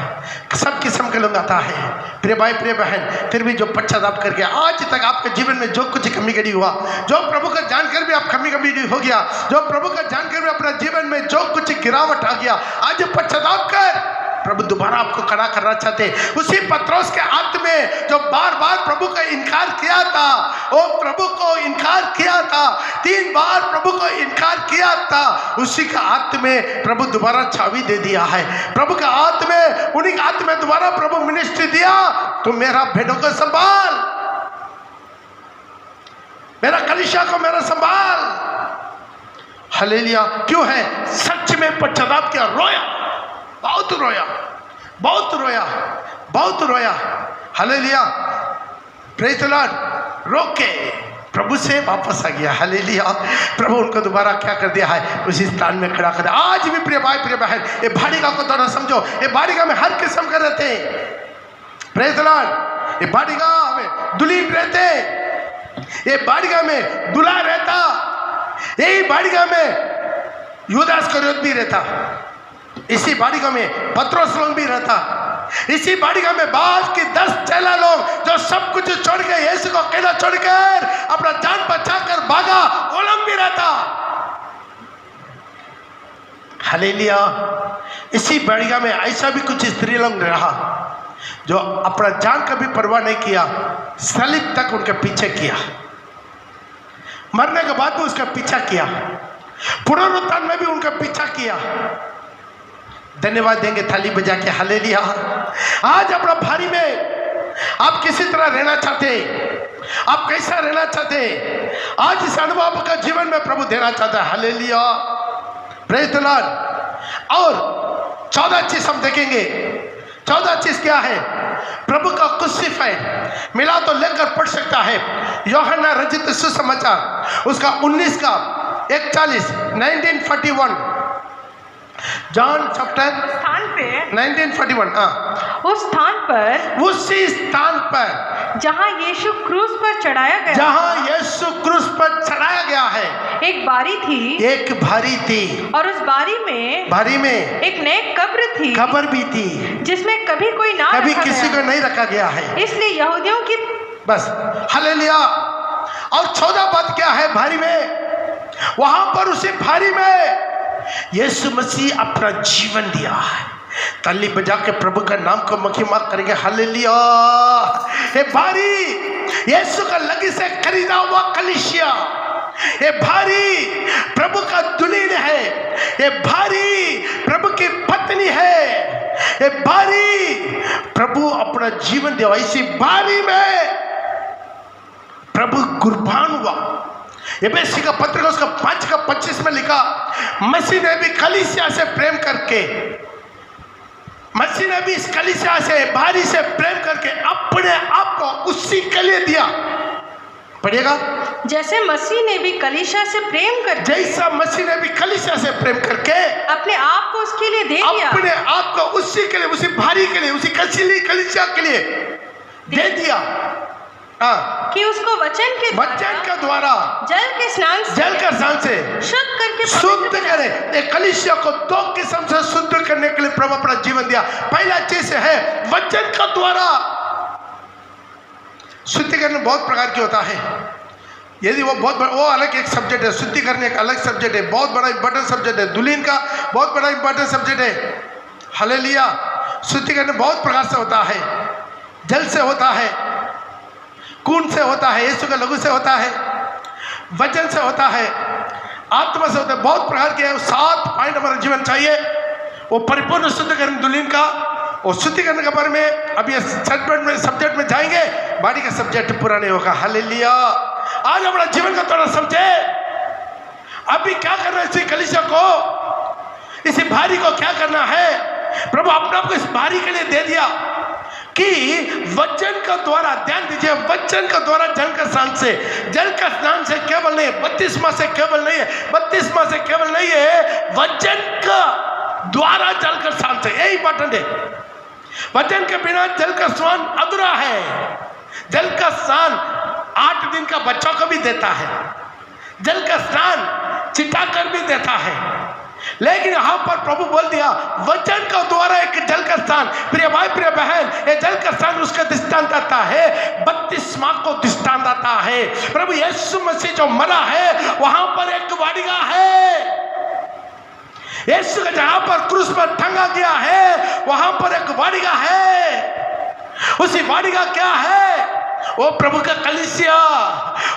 सब किस्म के लोग आता है। प्रिय भाई, प्रिय बहन, फिर भी जो पश्चाताप करके आज तक आपके जीवन में जो कुछ कमी कड़ी हुआ, जो प्रभु का जानकर भी आप कमी हो गया, जो प्रभु का जानकर भी अपना जीवन में जो कुछ गिरावट आ गया, आज पश्चाताप कर, प्रभु दोबारा आपको खड़ा करना चाहते। उसी पत्रोस के अंत में जो बार बार प्रभु का इनकार किया था, वो प्रभु को इनकार किया था, 3 बार प्रभु को इनकार किया था, उसी का अंत में प्रभु दोबारा छावी दे दिया है। प्रभु का अंत में, उन्हीं के अंत में दोबारा प्रभु मिनिस्ट्री दिया, तुम मेरा भेड़ों को संभाल, मेरा कलीसिया को मेरा संभाल। हालेलुया। क्यों है? सच में पश्चाताप किया, रोया, बहुत रोया, बहुत रोया, बहुत रोया। Hallelujah, praise the Lord. रो के प्रभु से वापस आ गया। हालेलुया। प्रभु उनको दोबारा क्या कर दिया है, उसी स्थान में खड़ा कर दिया। आज भी प्रिय भाई, प्रिय बहन, ये बाड़ीगा को थोड़ा समझो, ये बाड़ीगा में हर किस्म के रहते हैं। Praise the Lord. ये बाड़ीगा में दुल्हीन रहते, ये बाड़ीगा में दूल्हा रहता, यही बाड़ीगा में यूदास इस्करियोत भी रहता, इसी बाड़ीगा में पत्रोस लोग भी रहता, इसी बाड़ीगा में बाद के 10 चेला लोग जो सब कुछ छोड़ के यीशु को अकेला छोड़कर अपना जान बचाकर भागा, वो लोग भी रहता। हालेलुया। इसी बाड़ीगा में ऐसा भी कुछ स्त्री लोग रहा जो अपना जान का भी परवाह नहीं किया, सलीब तक उनके पीछे किया, मरने के बाद भी उसका पीछा किया, पुनरुत्थान में भी उनका पीछा किया। धन्यवाद देंगे थाली बजा के। हालेलुया। आज अपना भारी में आप किसी तरह रहना चाहते, आप कैसा रहना चाहते, आज इस अनुभव का जीवन में प्रभु देना चाहता है। Hallelujah, praise the Lord. और 14 चीज हम देखेंगे, 14 चीज क्या है? प्रभु का क्रूसिफाइड मिला तो लेकर पढ़ सकता है। यूहन्ना रचित सुसमाचार उसका 19 का 41 1941 जॉन चैप्टर स्थान पे 1941 उस स्थान पर उसी स्थान पर जहाँ यीशु क्रूस पर चढ़ाया गया, जहाँ यीशु क्रूस पर चढ़ाया गया है, एक बारी थी, एक भारी थी और उस बारी में एक नई कब्र थी, कब्र भी थी जिसमें कभी कोई ना कभी रखा किसी गया। को नहीं रखा गया है। इसलिए यहूदियों की बस हालेलुया। और 14 बात क्या है भारी में? वहां पर उसी भारी में यीशु मसीह अपना जीवन दिया है। ताली बजा के प्रभु का नाम को महिमा करेंगे। हालेलुया। ये भारी यीशु का लगी से खरीदा हुआ कलीसिया, ये भारी प्रभु का दुल्हन है, ये भारी प्रभु की पत्नी है, ये भारी प्रभु अपना जीवन दिया। इसी भारी में प्रभु कुर्बान हुआ। एफेसी का पत्र उसका 5 का 25 में लिखा, मसीह ने भी कलीसिया से प्रेम करके, मसीह ने भी इस कलीसिया से भारी से प्रेम करके अपने आप को उसी के लिए दिया। पढ़िएगा, जैसे मसीह ने भी कलीसिया से प्रेम करके, जैसा मसीह ने भी कलीसिया से प्रेम करके अपने आप को उसके लिए दे दिया, अपने आप को उसी के लिए, उसी भारी के लिए, उसी कलीसिया के लिए दे दिया। कि उसको वचन के द्वारा जल के स्नान से शुद्ध करे। एक कलीसिया को 2 किस्म से शुद्ध करने के लिए प्रभु अपना जीवन दिया। पहला चीज है वचन का द्वारा। शुद्धिकरण बहुत प्रकार की होता है। यदि वो अलग एक सब्जेक्ट है, शुद्धिकरण एक अलग सब्जेक्ट है, बहुत बड़ा इंपॉर्टेंट सब्जेक्ट है। दुल्हन का बहुत बड़ा इंपॉर्टेंट सब्जेक्ट है। हालेलुया। शुद्धिकरण बहुत प्रकार से होता है। जल से होता है, खून से होता है, यीशु का लहू से होता है, वचन से होता है, आत्मा से होता है। बहुत प्रकार के 7 पॉइंट हमारा जीवन चाहिए। वो परिपूर्ण शुद्धिकरण दुल्हन का, और शुद्धिकरण के बारे में अभी सब्जेक्ट में जाएंगे। बाड़ी का सब्जेक्ट पूरा नहीं होगा। हालेलुया। आज हमारा जीवन का थोड़ा समझे। अभी क्या करना है इसी कलीसिया को, इसी भारी को क्या करना है? प्रभु अपने आप को इस भारी के लिए दे दिया कि वचन का द्वारा, ध्यान दीजिए, वचन का द्वारा जल का स्नान से केवल नहीं है, बपतिस्मा से केवल नहीं है, बपतिस्मा से केवल नहीं है, वचन का द्वारा जल का स्नान से। यही इंपॉर्टेंट है। वचन के बिना जल का स्नान अधूरा है। जल का स्नान 8 दिन का बच्चों को भी देता है, जल का स्नान चिताकर भी देता है, लेकिन यहां पर प्रभु बोल दिया वचन का द्वारा एक जल का स्थान। प्रिय भाई प्रिय बहन, ये जल का स्थान उसका दृष्टांत आता है, बपतिस्मा को दृष्टांत आता है। प्रभु यीशु मसीह जो मरा है वहां पर एक वाडिगा है। यीशु का जहां पर क्रूस पर टंगा गया है वहां पर एक वाडिगा है। उसी वाडिगा क्या है? वो प्रभु का कलीसिया।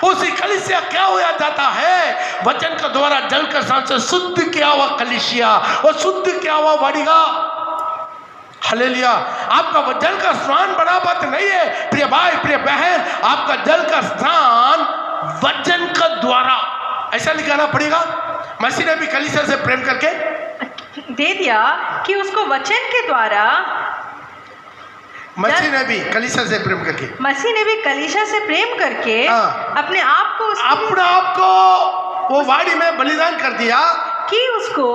उसी कलीसिया क्या हो जाता है? वचन का द्वारा जल का स्नान से शुद्ध किया हुआ कलीसिया, और शुद्ध किया हुआ वाडिगा। हालेलुया। आपका जल का स्नान बड़ा बात नहीं है प्रिय भाई प्रिय बहन, आपका जल का स्नान वचन का द्वारा, ऐसा लिखाना पड़ेगा। मसीह ने भी कलीसिया से प्रेम करके दे दिया कि उसको वचन के द्वारा, मसीह ने भी कलीसिया से प्रेम करके, मसीह ने भी कलीसिया से प्रेम करके अपने आप को वो वाड़ी में बलिदान कर दिया कि उसको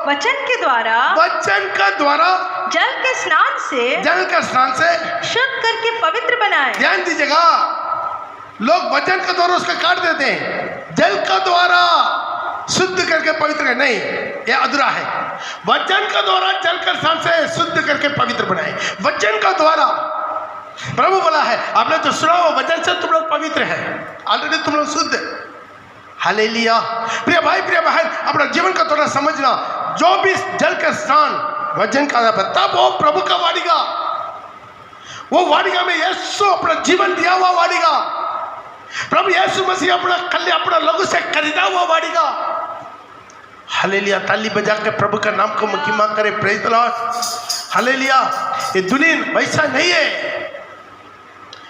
वचन के द्वारा, वचन का द्वारा जल का स्नान से शुद्ध करके पवित्र बनाए। ध्यान दीजिएगा, लोग वचन का द्वारा उसका काट देते हैं, जल का द्वारा शुद्ध करके पवित्र नहीं, ये अधूरा है। वचन का द्वारा जल का स्नान से शुद्ध करके पवित्र बनाए। वचन का द्वारा प्रभु बोला है, आपने जो सुना वो वचन से तुम लोग पवित्र है, ऑलरेडी तुम लोग शुद्ध। हालेलुया। प्रिय भाई प्रिय बहन, अपना जीवन का थोड़ा समझना, जो भी जल का स्नान वचन का, तब वो प्रभु का वाडिगा, वो वाडिगा में यीशु अपना जीवन दिया हुआ वाडिगा, प्रभु यीशु मसीह अपना लहू से खरीदा हुआ वाडिगा। हालेलुया। ताली बजा के प्रभु का नाम को महिमा करे। Praise the Lord. हालेलुया। ये दुल्हन वैसा नहीं है,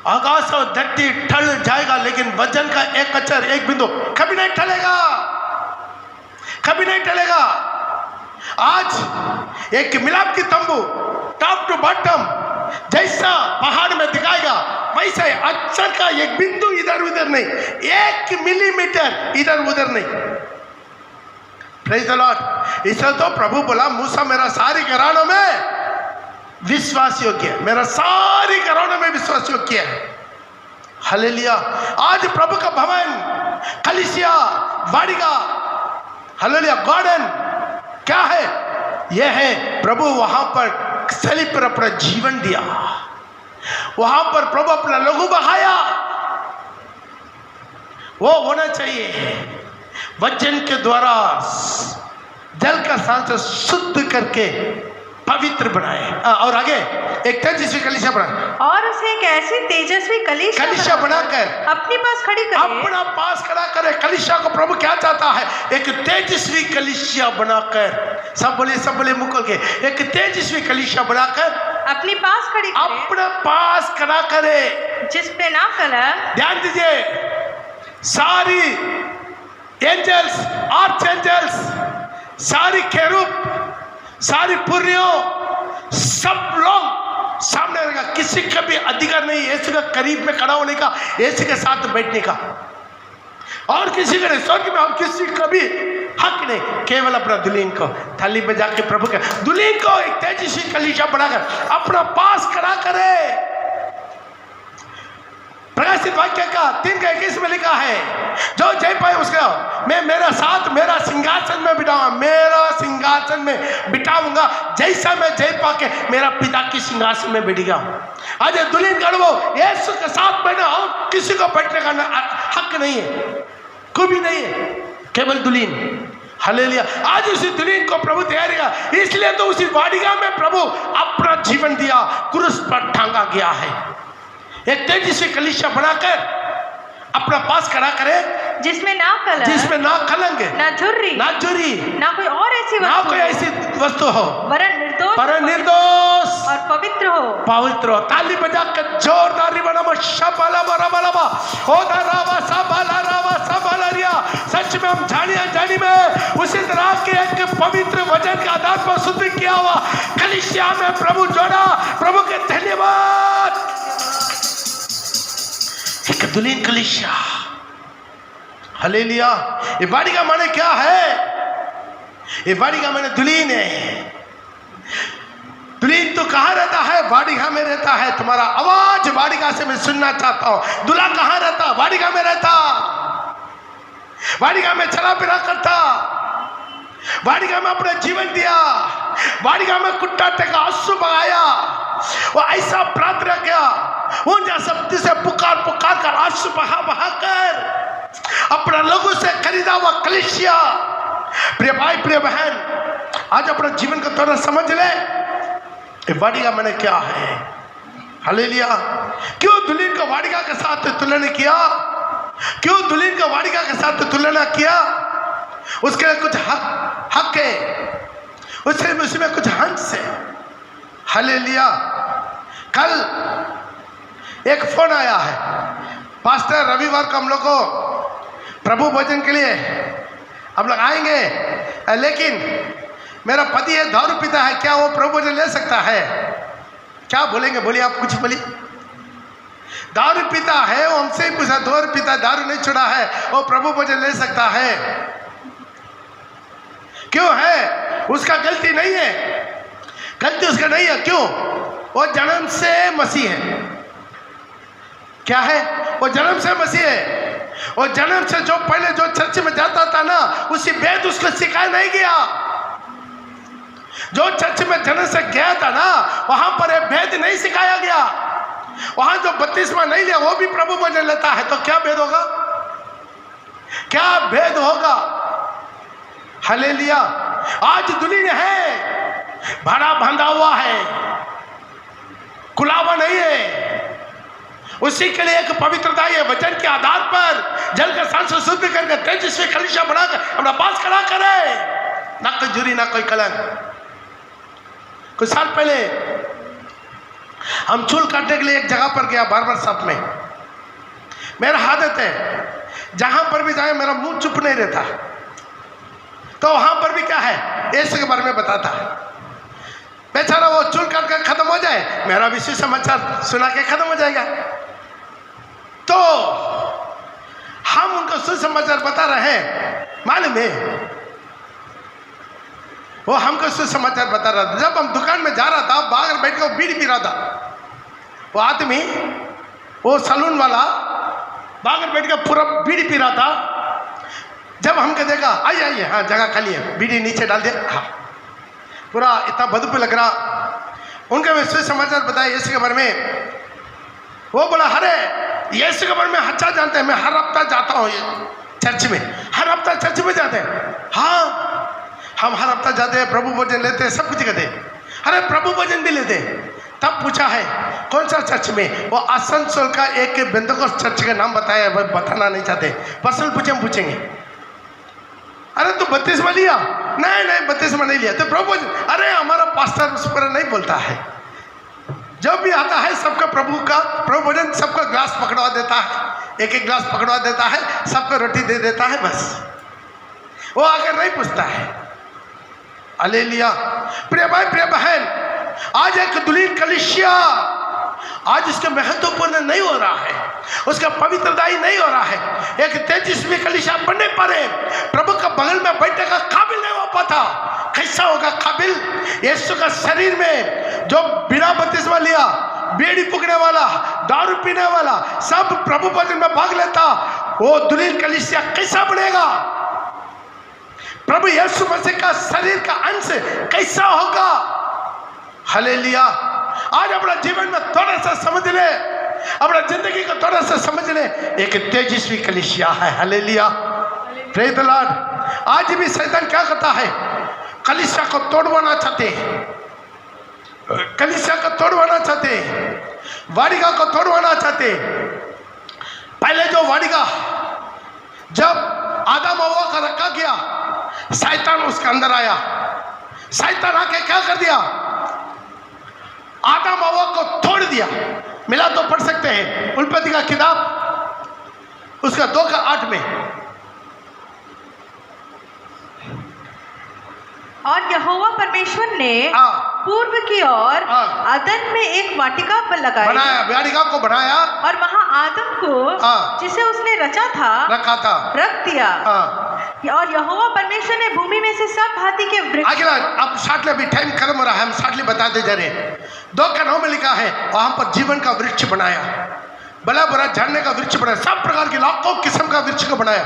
आकाश और धरती टल जाएगा लेकिन वचन का एक अक्षर एक बिंदु कभी नहीं टलेगा, कभी नहीं टलेगा। आज एक मिलाप की तंबू टॉप टू बॉटम जैसा पहाड़ में दिखाएगा वैसे अक्षर का एक बिंदु इधर उधर नहीं, 1 मिलीमीटर इधर उधर नहीं। Praise the Lord. इसलिए तो प्रभु बोला मूसा मेरा सारी घरानों में विश्वास योग्य है, मेरा सारी घरानों में विश्वास योग्य है। हालेलुया। आज प्रभु का भवन, कलीसिया, वाड़िगा, हालेलुया, गार्डन क्या है? यह है प्रभु वहां पर सलीब पर अपना जीवन दिया, वहां पर प्रभु अपना लहू बहाया। वो होना चाहिए वचन के द्वारा जल का सांस शुद्ध करके पवित्र बनाए। और आगे एक तेजस्वी कलीसिया बना, और उसे एक ऐसी तेजस्वी कलीसिया बनाकर अपने पास खड़ी करे। अपना पास खड़ा करे। कलीसिया को प्रभु क्या चाहता है? एक तेजस्वी कलीसिया बनाकर, सब बोले मुकुल के, एक तेजस्वी कलीसिया बनाकर अपने पास खड़ी करे, अपने पास खड़ा करे, जिस पे ना कलंक। ध्यान दीजिए, सारी एंजल्स, आर्च एंजल्स, सारी केरूब, सारी पुर्रियों, सब लोग सामने रहेगा। किसी का भी अधिकार नहीं यीशु के करीब में खड़ा होने का, यीशु के साथ बैठने का, और किसी का नहीं। स्वर्ग में हम किसी का भी हक नहीं, केवल अपना दुल्हन को थाली में जाके प्रभु के दुल्हन को एक तेजस्वी कलीसिया बनाकर अपना पास खड़ा करे। प्रकाशित वाक्य का 3:21 में लिखा है, जो जय पाए उसका मैं मेरा साथ मेरा सिंहासन में बिठाऊंगा, मेरा सिंहासन में बिठाऊंगा, जैसा मैं जय पाके मेरा पिता की सिंहासन में बैठेगा। आज दुल्हन का अनुभव यीशु के साथ बैठना, और किसी को बैठने का हक नहीं है, कोई भी नहीं है, केवल दुल्हन। हालेलुया। आज उसी दुल्हन को प्रभु तैयारी का, इसलिए तो उसी वाड़िगा में प्रभु अपना जीवन दिया, क्रूस पर टांगा गया है। एक तेजस्वी कलीसिया बनाकर अपना पास खड़ा करे, जिसमें ना कलंक, जिसमें ना कलंक, ना झुर्री, ना कोई और ऐसी ना वस्तु, कोई ऐसी वस्तु हो, वरन निर्दोष और पवित्र हो। ताली बजा कर जोरदार रिबनमा शबला बरबलबा ओदा रावा सबला रावा सबलरिया। सच में हम जानी में उसी तरह के एक पवित्र वचन के आधार पर शुद्ध किया हुआ कलीसिया में प्रभु जोड़ा। प्रभु के धन्यवाद। एक दुल्हन कलीसिया, हालेलुया। ये बाड़ी का माने क्या है? ये बाड़ी का माने दुल्हन है। दुल्हन तो कहाँ रहता है? वाड़िगा में रहता है। तुम्हारा आवाज वाड़िगा से मैं सुनना चाहता हूँ। दूल्हा कहाँ रहता? वाड़िगा में रहता, वाड़िगा में चला फिरा करता, वाड़िगा में अपना जीवन दिया, वाड़िगा में कुट्टा टेका, आंसू बहाया, वो ऐसा प्रार्थना किया, ऊंचा शब्द से पुकार कर आंसू बहा कर अपना लोगों से खरीदा हुआ कलीसिया। प्रिय भाई, प्रिय बहन, आज अपना जीवन को थोड़ा समझ ले, वाड़िगा मैंने क्या है। हालेलुया। क्यों दुल्हन को वाड़िगा के साथ तुलना किया? क्यों दुल्हन को वाड़िगा के साथ तुलना किया? उसके लिए कुछ हक है, उसमें कुछ हंस है। हालेलुया। कल एक फोन आया है, पास्टर रविवार को हम लोग को प्रभु भोजन के लिए हम लोग आएंगे, लेकिन मेरा पति है दारू पीता है, क्या वो प्रभु भोजन ले सकता है? क्या बोलेंगे? बोलिए, आप कुछ बोलिए। दारू पीता है, वो हमसे ही पूछा, दारू पीता, दारू नहीं छोड़ा है, वो प्रभु भोजन ले सकता है? क्यों है? उसका गलती नहीं है, गलती उसका नहीं है। क्यों? वो जन्म से मसीह है। क्या है? वो जन्म से मसीह है। वो जन्म से जो पहले जो चर्च में जाता था ना, उसी वेद उसको सिखाया नहीं गया। जो चर्च में जन्म से गया था ना, वहां पर एक भेद नहीं सिखाया गया। वहां जो बपतिस्मा नहीं लिया वो भी प्रभु भोजन लेता है, तो क्या भेद होगा? क्या भेद होगा? हालेलुया। आज दुल्हन है, भाड़ा बांधा हुआ है, कुलावा नहीं है। उसी के लिए एक पवित्रता है, वचन के आधार पर जल का सांस शुद्ध करके तेजस्वी कलीसिया बनाकर अपना पास खड़ा करे, ना कोई जुरी ना कोई कलंक। कुछ साल पहले हम चूल काटने के लिए एक जगह पर गया, बार्बर शॉप में। मेरा आदत है जहां पर भी जाए मेरा मुंह चुप नहीं रहता, तो वहां पर भी क्या है, यीशु के बारे में बताता है। बेचारा वो चूल काट कर खत्म हो जाए, मेरा भी सुसमाचार सुना के खत्म हो जाएगा। तो हम उनको सुसमाचार बता रहे हैं, मालूम है वो हमको सुसमाचार बता रहा था। जब हम दुकान में जा रहा था, बाहर बैठ कर बीड़ी पी रहा था, वो आदमी, वो सलून वाला बाहर बैठ कर पूरा बीड़ी पी रहा था। जब हमको देखा, आइए आइए, हाँ जगह खाली है, बीड़ी नीचे डाल दिया, हाँ पूरा इतना बदबू लग रहा। उनके मैं सुसमाचार बताया यीशु के बारे में। वो बोला, अरे यीशु के बारे में अच्छा जानते हैं, मैं हर हफ्ता जाता हूँ चर्च में, हर हफ्ता चर्च में जाते हैं। हाँ हम हर हफ्ता जाते हैं, प्रभु भोजन लेते हैं, सब कुछ करते हैं। अरे प्रभु भोजन भी लेते हैं। तब पूछा है कौन सा चर्च में? वो आसनसोल का एक बेंतकोस्त चर्च का नाम बताया, वो बताना नहीं चाहते, पर्सनल पूछेंगे। अरे तू बत्तीसवां लिया? नहीं नहीं बत्तीसवां नहीं लिया। तो प्रभु भोजन, अरे हमारा पास्टर उस पर नहीं बोलता है, जब भी आता है सबका प्रभु भोजन सबका ग्लास पकड़वा देता है, एक एक ग्लास पकड़वा देता है, सबको रोटी दे देता है, बस वो आकर नहीं पूछता है। हालेलुया। प्रिय भाई प्रिय बहन, आज एक दुलीन कलीसिया आज इसका महत्वपूर्ण नहीं हो रहा है, उसका पवित्रदायी नहीं हो रहा है। एक तेजस्वी कलीसिया बनने पर प्रभु का बगल में बैठने का काबिल नहीं हो पाता। कैसा होगा काबिल? यीशु का शरीर में जो बिना बपतिस्मा लिया, बीड़ी फूकने वाला, दारू पीने वाला, सब प्रभु भजन में भाग लेता, वो दुलीन कलीसिया कैसा बनेगा? प्रभु यीशु मसीह का शरीर का अंश कैसा होगा? हालेलुया। आज अपना जीवन में थोड़ा सा समझ ले, अपना जिंदगी को थोड़ा सा समझ ले, एक तेजस्वी कलीसिया है। Hallelujah, praise the Lord. आज भी शैतान क्या करता है? कलीसिया को तोड़वाना चाहते हैं, कलीसिया को तोड़वाना चाहते हैं, वाड़िका को तोड़वाना चाहते हैं। पहले जो वाड़िका जब आदम हव्वा का रखा गया, शैतान उसके अंदर आया। शैतान आके क्या कर दिया? आदम हव्वा को तोड़ दिया। मिला तो पढ़ सकते हैं उत्पत्ति का किताब उसका 2:8 में। और यहोवा परमेश्वर ने पूर्व की ओर अदन में एक वाटिका पर बनाया, वाटिका को बनाया और वहां आदम को जिसे उसने रखा था रख दिया। और यहोवा परमेश्वर ने भूमि में से सब भांति के वृक्ष। अगला अब शार्टली अभी टाइम खत्म हो रहा है, हम शार्टली बताते जा रहे हैं। 2:9 में लिखा है वहां पर जीवन का वृक्ष बनाया, भला बुरा जानने का वृक्ष बनाया, सब प्रकार के लाखों किस्म का वृक्ष को बनाया।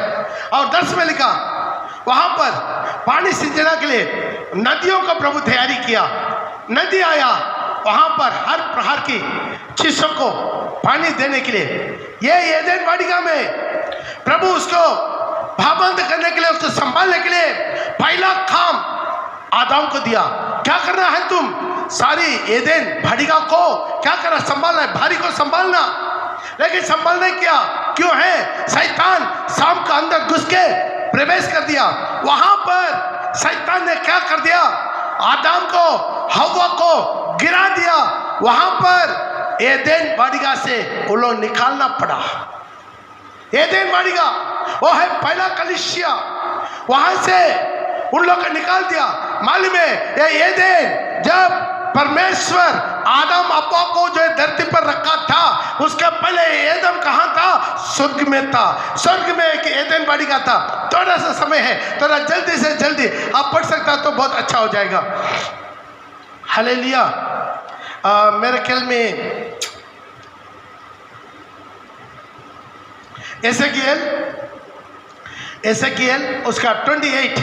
और 10 में लिखा वहां पर पानी सिंचना के लिए नदियों का प्रभु तैयारी किया। नदी आया वहां पर हर प्रकार की चीजों को पानी देने के लिए। ये एदेन वाटिका में प्रभु उसको पाबंद करने के लिए, उसको संभालने के लिए पहला काम आदम को दिया। क्या करना है तुम? सारी एदेन वाटिका को क्या करना? संभालना है, भारी को संभालना। लेकिन संभाल नहीं किया। क्यों है? शैतान शाम का अंदर घुस के प्रवेश कर दिया। वहां पर शैतान ने क्या कर दिया? आदम को, हव्वा को गिरा दिया। वहां पर एदेन वाटिका से वो लोग निकालना पड़ा। एदेन वाटिका वो है पहला कलीसिया, वहां से उन लोग को निकाल दिया। मालूम है ये एदेन जब परमेश्वर आदम अव्वा को जो धरती पर रखा था, उसके पहले एदम कहाँ था? स्वर्ग में था। स्वर्ग में एक एदेन वाटिका था। थोड़ा सा समय है, थोड़ा जल्दी से जल्दी आप पढ़ सकता तो बहुत अच्छा हो जाएगा। हालेलुया। मेरे ख्याल में एसेकिएल उसका 28,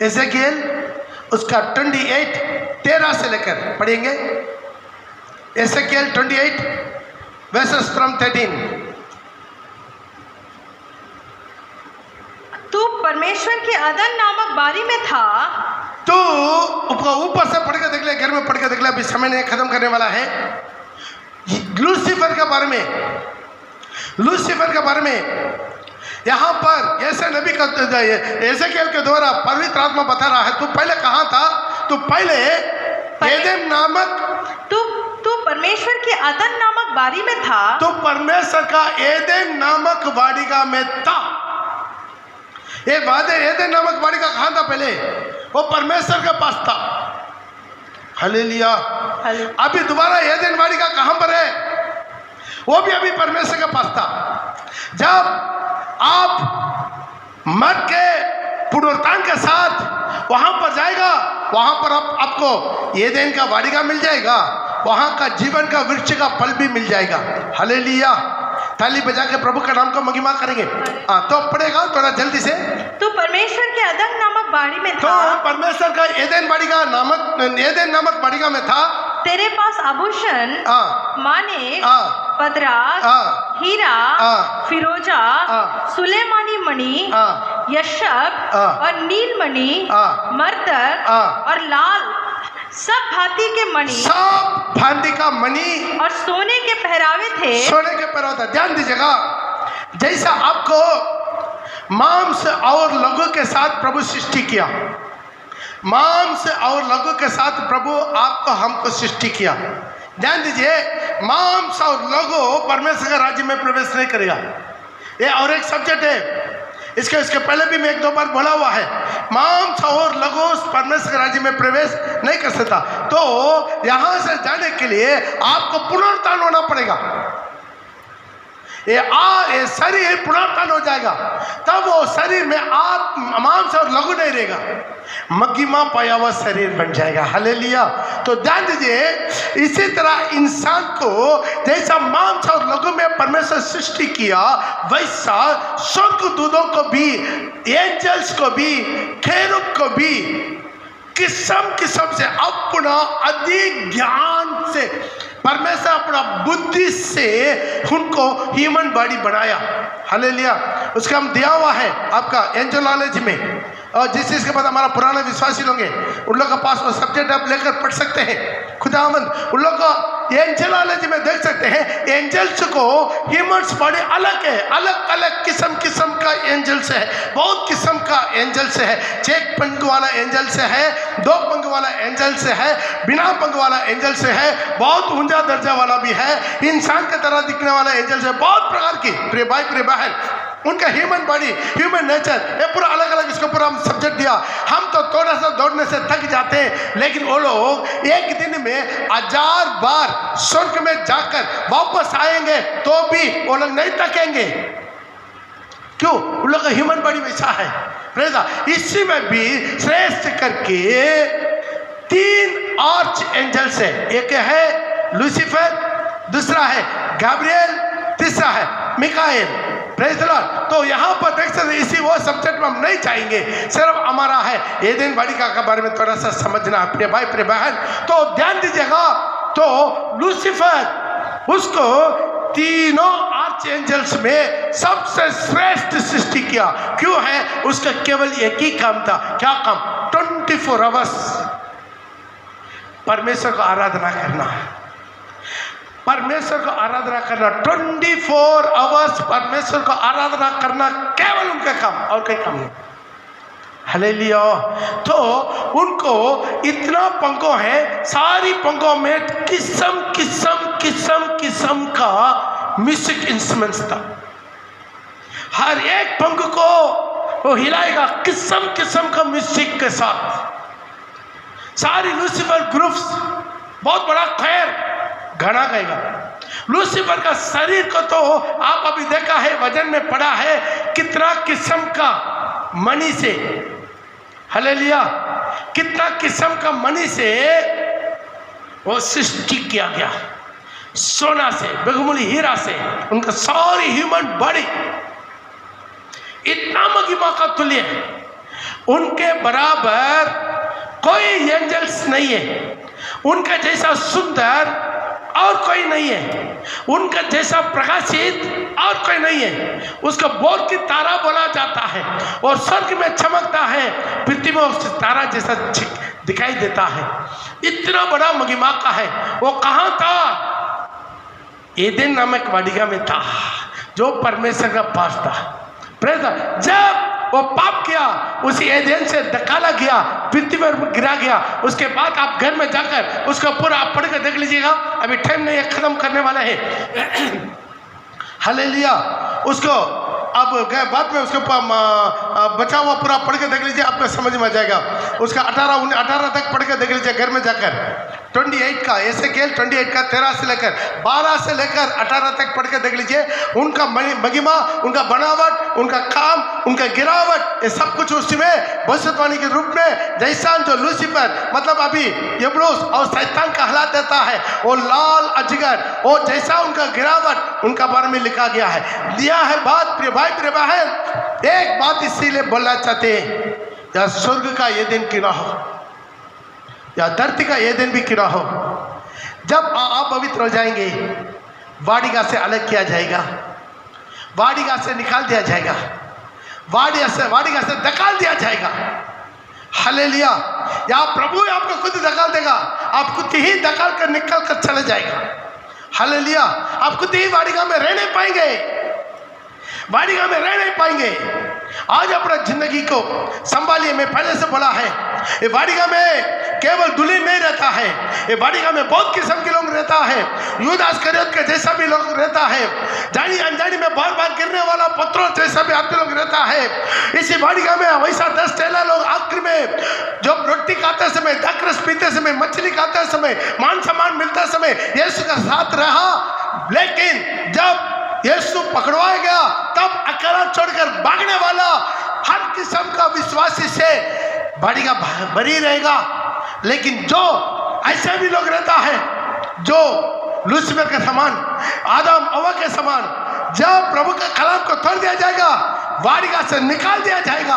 एसेकिएल उसका 28 13 से लेकर पढ़ेंगे। एसेकिएल 28 verses from 13। तू परमेश्वर के अदन नामक बारी में था। तो ऊपर से पढ़ के देख ले, घर में पढ़ के देख ले, अभी समय नहीं खत्म करने वाला है। लूसीफर के बारे में, लूसीफर के बारे में यहाँ पर ऐसे नबी का एसेकिएल के द्वारा पवित्र आत्मा बता रहा है। तू पहले कहाँ था? तू पहले एदेन नामक, तू परमेश्वर के अदन नामक बारी में था। तू परमेश्वर का एदेन नामक वाटिका में था। ये एदेन नामक वाटिका कहाँ था? पहले वो परमेश्वर के पास था। हालेलुया। हालेलुया। अभी दोबारा एदेन वाटिका कहां पर है? वो भी अभी परमेश्वर के पास था। जब आप मर के पुनरुत्थान के साथ वहां पर जाएगा, वहां पर आपको एदेन का वाटिका मिल जाएगा, वहां का जीवन का वृक्ष का फल भी मिल जाएगा। हालेलुया। ताली बजा के प्रभु का नाम को महिमा करेंगे। तो पढ़ेगा थोड़ा जल्दी से। तो परमेश्वर के अदन नामक बाड़ी में तो था, परमेश्वर का एदेन नामक वाटिका में था। तेरे पास आभूषण, मानिक, पदरास, हीरा, फिरोजा, सुलेमानी मणि, यशब और नीलमणि, मरदक और लाल सब भांति के मणि, सब भांति का मणि और सोने के पहरावे थे। सोने के पहरावे था। ध्यान दीजिएगा, जैसा आपको मांस और लहू के साथ प्रभु सृष्टि किया, मांस और लहू के साथ प्रभु आपको हमको सृष्टि किया। ध्यान दीजिए, मांस और लहू परमेश्वर के राज्य में प्रवेश नहीं करेगा। ये और एक सब्जेक्ट है, इसके पहले भी मैं एक दो बार बोला हुआ है। मांस और लहू परमेश्वर के राज्य में प्रवेश नहीं कर सकता। तो यहां से जाने के लिए आपको पुनरुत्थान होना पड़ेगा। ये शरीर पुनरुत्थान हो जाएगा, तब वो शरीर में आप मांस और लहू नहीं रहेगा, महिमा पाया हुआ शरीर बन जाएगा। हालेलुया। तो ध्यान दीजिए, इसी तरह इंसान को जैसा मांस और लहू में परमेश्वर सृष्टि किया, वैसा स्वर्गदूतों को भी, एंजल्स को भी, केरूब को भी किस्म किस्म से अपना अधिक ज्ञान से परमेश्वर अपना बुद्धि से उनको ह्यूमन बॉडी बनाया। हालेलुया। उसका हम दिया हुआ है आपका एंजल नॉलेज में, और जिस चीज़ के बाद हमारा पुराने विश्वासी लोग हैं उन लोग के पास वो सब्जेक्ट आप लेकर पढ़ सकते हैं। खुदावंद उन लोग का एंजल नॉलेज में देख सकते हैं। एंजल्स को ह्यूमन्स बॉडी अलग है, अलग अलग किस्म का एंजल्स है, बहुत किस्म का एंजल्स है। 6 पंख वाला एंजल से है, 2 पंख वाला एंजल से है, बिना पंख वाला एंजल से है, बहुत ऊंचा दर्जा वाला भी है, इंसान की तरह दिखने वाला एंजल से, बहुत प्रकार की। प्रिय भाई प्रिय बहन, उनका ह्यूमन बॉडी, ह्यूमन नेचर, ये पूरा अलग अलग इसको पूरा हम सब्जेक्ट दिया। हम तो थोड़ा सा दौड़ने से थक जाते हैं, लेकिन वो लोग एक दिन में 1000 बार स्वर्ग में जाकर वापस आएंगे तो भी वो लोग नहीं थकेंगे। क्यों? उन लोग का ह्यूमन बॉडी वैसा है। इसी में भी श्रेष्ठ करके 3 आर्च एंजल्स है। एक है लूसीफर, दूसरा है गैब्रियल, तीसरा है मिकाएल। Praise the Lord. तो यहाँ पर देख सकते, इसी वो सब्जेक्ट में हम नहीं चाहेंगे, सिर्फ हमारा है एदेन वाटिका के बारे में थोड़ा सा समझना। प्रिय भाई प्रिय बहन, तो ध्यान दीजिएगा। तो लूसीफर, उसको तीनों आर्च एंजल्स में सबसे श्रेष्ठ सृष्टि किया। क्यों है? उसका केवल एक ही काम था। क्या काम? 24 आवर्स परमेश्वर को आराधना करना, परमेश्वर को आराधना करना। 24 आवर्स परमेश्वर को आराधना करना केवल उनका काम, और कोई काम नहीं। हालेलुया। तो उनको इतना पंखों है, सारी पंखों में किस्म का म्यूजिक इंस्ट्रूमेंट्स था। हर एक पंख को वो हिलाएगा किस्म का म्यूजिक के साथ। सारी लूसीफर ग्रुप्स, बहुत बड़ा खैर घना गएगा। लूसीफर का शरीर को तो आप अभी देखा है, वजन में पड़ा है कितना किस्म का मणि से। हालेलुया। कितना किस्म का मणि से वो सृष्टि किया गया, सोना से, बेगमुली हीरा से। उनका सारी ह्यूमन बॉडी इतना महिमा का तुल्य है, उनके बराबर कोई एंजल्स नहीं है, उनका जैसा सुंदर और कोई नहीं है, उनका जैसा प्रकाशित और कोई नहीं है। उसका बोर की तारा बोला जाता है, और स्वर्ग में चमकता है, पृथ्वी में उस तारा जैसा दिखाई देता है। इतना बड़ा महिमा का है। वो कहाँ था? एदेन नामक वाटिका में था, जो परमेश्वर का पास था। जब वो पाप किया, उसी एदेन से धकाला गया, पृथ्वी पर गिरा गया। उसके बाद आप घर में जाकर उसका पूरा आप पढ़ कर देख लीजिएगा। अभी टाइम नहीं है, खत्म करने वाला है। हालेलुया। उसको अब बाद में उसके बचा हुआ पूरा पढ़ के देख लीजिए, आपको समझ में आ जाएगा। उसका 18 तक पढ़ के देख लीजिए घर में जाकर। 28 का एसेकिएल 28 का 13 से लेकर 12 से लेकर 18 तक पढ़ के देख लीजिए। उनका महिमा, उनका बनावट, उनका काम, उनका गिरावट, ये सब कुछ उसमें भविष्यवाणी के रूप में जैसा जो लूसीफर मतलब अभी यबूस और शैतान का हालत देता है, वो लाल अजगर, वो जैसा उनका गिरावट उनका बारे में लिखा गया है, दिया है बात। प्रिय भाई प्रिय बहन, एक बात इसीलिए बोलना चाहते हैं, या स्वर्ग का ये दिन क्यों ना हो, या धरती का ये दिन भी क्यों ना हो, जब आप पवित्र हो जाएंगे, वाडिगा से अलग किया जाएगा, वाडिगा से निकाल दिया जाएगा, वाडिगा से धकाल दिया जाएगा। हालेलुया। या प्रभु आपको खुद धकाल देगा, आप खुद ही धकाल कर निकल कर चले जाएगा। हालेलुया। आप खुद ही वाडिगा में रह नहीं पाएंगे, वाडिगा में रह नहीं पाएंगे। आज अपना जिंदगी को संभालिए। मैं पहले से बोला है, ये वाडिगा में केवल दुल्हन नहीं रहता है, ये वाडिगा में बहुत किस्म के लोग रहता है। यूदा इस्करियोत के जैसा भी लोग रहता है, जानी अनजानी में बार बार गिरने वाला पत्रोस जैसा भी आदमी लोग रहता है। इसी वाडिगा में वैसा 10 चेला लोग आखिर में जो रोटी खाते समय, दाखरस पीते समय, मछली खाते समय, मान सम्मान मिलते समय यीशु का साथ रहा। लेकिन जब यीशु पकड़वाया गया, तब अकेला छोड़कर भागने वाला हर किस्म का विश्वासी से वाडिगा भरी रहेगा। लेकिन जो ऐसे भी लोग रहता है जो लूसीफर के समान, आदम हव्वा के समान, जब प्रभु के कलाम को तोड़ दिया जाएगा, वाडिगा से निकाल दिया जाएगा।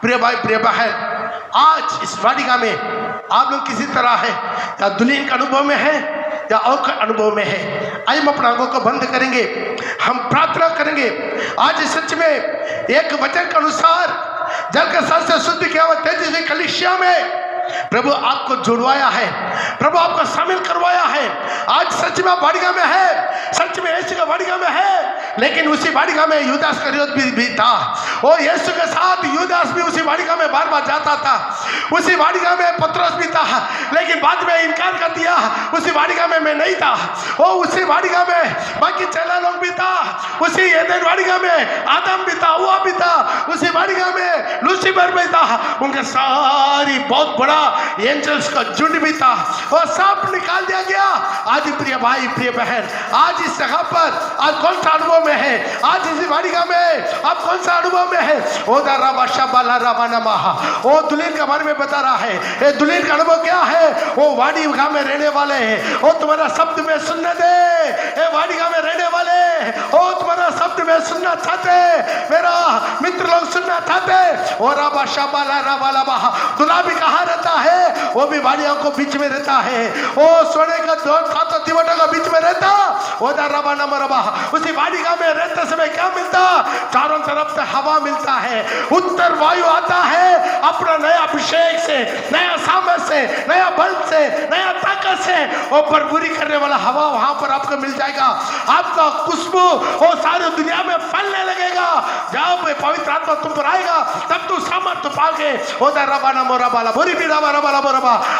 प्रिय भाई प्रिय बहन, आज इस वाडिगा में आप लोग किसी तरह है, या दुल्हन के अनुभव में है या और के अनुभव में है। आइए हम अपना आंखों को बंद करेंगे, हम प्रार्थना करेंगे। आज सच में एक वचन के अनुसार जल के साथ से शुद्ध किया हुआ तेजस्वी कलीसिया में प्रभु आपको जुड़वाया है, प्रभु आपको शामिल करवाया है। आज सच में वाडिगा में है, सच में यीशु का वाडिगा में है, लेकिन उसी वाडिगा में यूदा इस्करियोत भी था। और यीशु के साथ यूदास भी उसी वाडिगा में बार बार जाता था, उसी वाडिगा में पतरस भी था, लेकिन बाद में इनकार कर दिया, उसी वाडिगा में मैं नहीं था। और उसी वाडिगा में बाकी चेला लोग भी था, उसी एदेन वाडिगा में आदम भी था, हव्वा भी था, उसी वाडिगा में लूसीफर भी था, उनके सारी बहुत बड़ा एंजल्स का झुंड भी था, और सब निकाल दिया गया। आज प्रिय भाई प्रिय बहन, आज इस जगह पर आज कौन सा अनुभव में है? आज इस वाडिगा में आप कौन सा अनुभव में है? ओ ओ दुल्हन के बारे में बता रहा है। ये दुल्हन का अनुभव क्या है? वो वाडिगा में रहने वाले हैं, वो तुम्हारा शब्द में सुनने दे। ये वाडिगा में रहने वाले, ओ तुम्हारा शब्द में सुनना चाहते, मेरा मित्र लोग सुनना चाहते। और दुल्हा भी कहाँ रहता है? वो भी वाडिगा को बीच में रहता है, वो सोने का 2 दिवटों का बीच में रहता। उसी वाडिगा में रहते समय क्या मिलता? चारों तरफ से हवा मिलता है, उत्तर वायु आता है, अपना नया अभिषेक से, नया सामर्थ से, नया बल से, नया ताकत से वो बरबुरी करने वाला हवा वहां पर आपको मिल जाएगा। आपका खुशबू वो सारी दुनिया में फैलने लगेगा। जब पवित्र आत्मा तुम पर आएगा, तब तू सामर्थ पाओगे।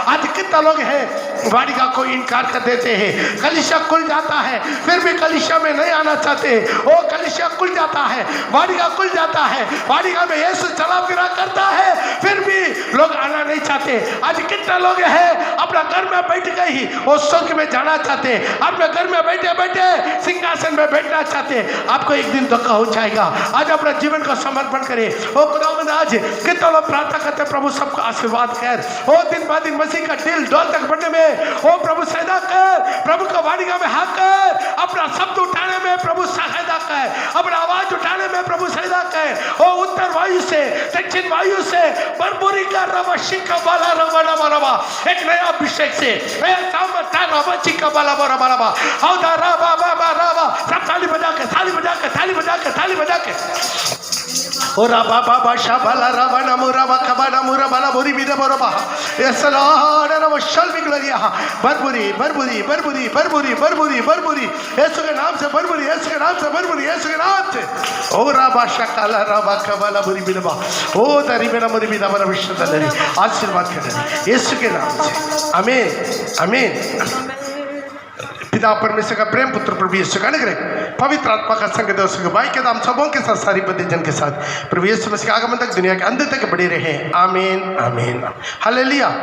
आज कितना लोग हैं वाडिगा को इनकार कर देते हैं, कलीसिया खुल जाता है फिर भी कलीसिया में नहीं आना चाहते। वो कलीसिया खुल जाता है, वाडिगा खुल जाता है, वाडिगा में यीशु चला फिरा करता है, फिर भी लोग आना नहीं चाहते। आज कितने लोग हैं अपना घर में बैठ गए ही वो स्वर्ग में जाना चाहते, अपने घर में बैठे बैठे सिंहासन में बैठना चाहते। आपको एक दिन धोखा हो जाएगा। आज अपना जीवन को समर्पण करें। ओ खुदावंद, आज कितने लोग प्रार्थना करते, प्रभु सबको आशीर्वाद कर। ओ दिन बाद दिन मसीह का दिल डोल तक बढ़ने में ओ प्रभु सहायता कर, प्रभु का वाडिगा में हाथ कर, अपना शब्द उठाने में प्रभु सहायता कर, अपना आवाज उठाने में प्रभु सहायता कर। ओ उत्तर वायु से, दक्षिण वायु से बरबुरी का रवा शिका बाला रवा रवा रवा, एक नया अभिषेक से, नया सामर्थ रवा शिका बाला रवा रवा, हौदा रवा रवा रवा। सब ताली बजा के, ताली बजा के, ताली बजा के, ताली बजा के। ओ रवा बाबा शाबाला रवा नमो रवा कबाना मुरा बाला बोरी बिना बरबा, यस लॉर्ड रवा शल बिगड़िया। बरबुरी बरबुरी बरबुरी बरबुरी बरबुरी बरबुरी, यीशु के नाम से बरबुरी, यीशु के नाम से बरबुरी, यीशु के नाम से। ओ रवा शकाला रवा कबाला बोरी बिना, ओ दरी बिना बोरी बिना बरा विश्व दरी। आशीर्वाद करें यीशु के नाम से, आमीन आमीन। पिता परमेश्वर का प्रेम, पुत्र प्रभु यीशु का अनुग्रह, पवित्र आत्मा का संग दोस्तों भाई के दाम सबों के साथ सारी बद्ध जन के साथ प्रभु यीशु मसीह के आगमन तक दुनिया के अंत तक बड़े रहे। आमीन आमीन। हालेलुया।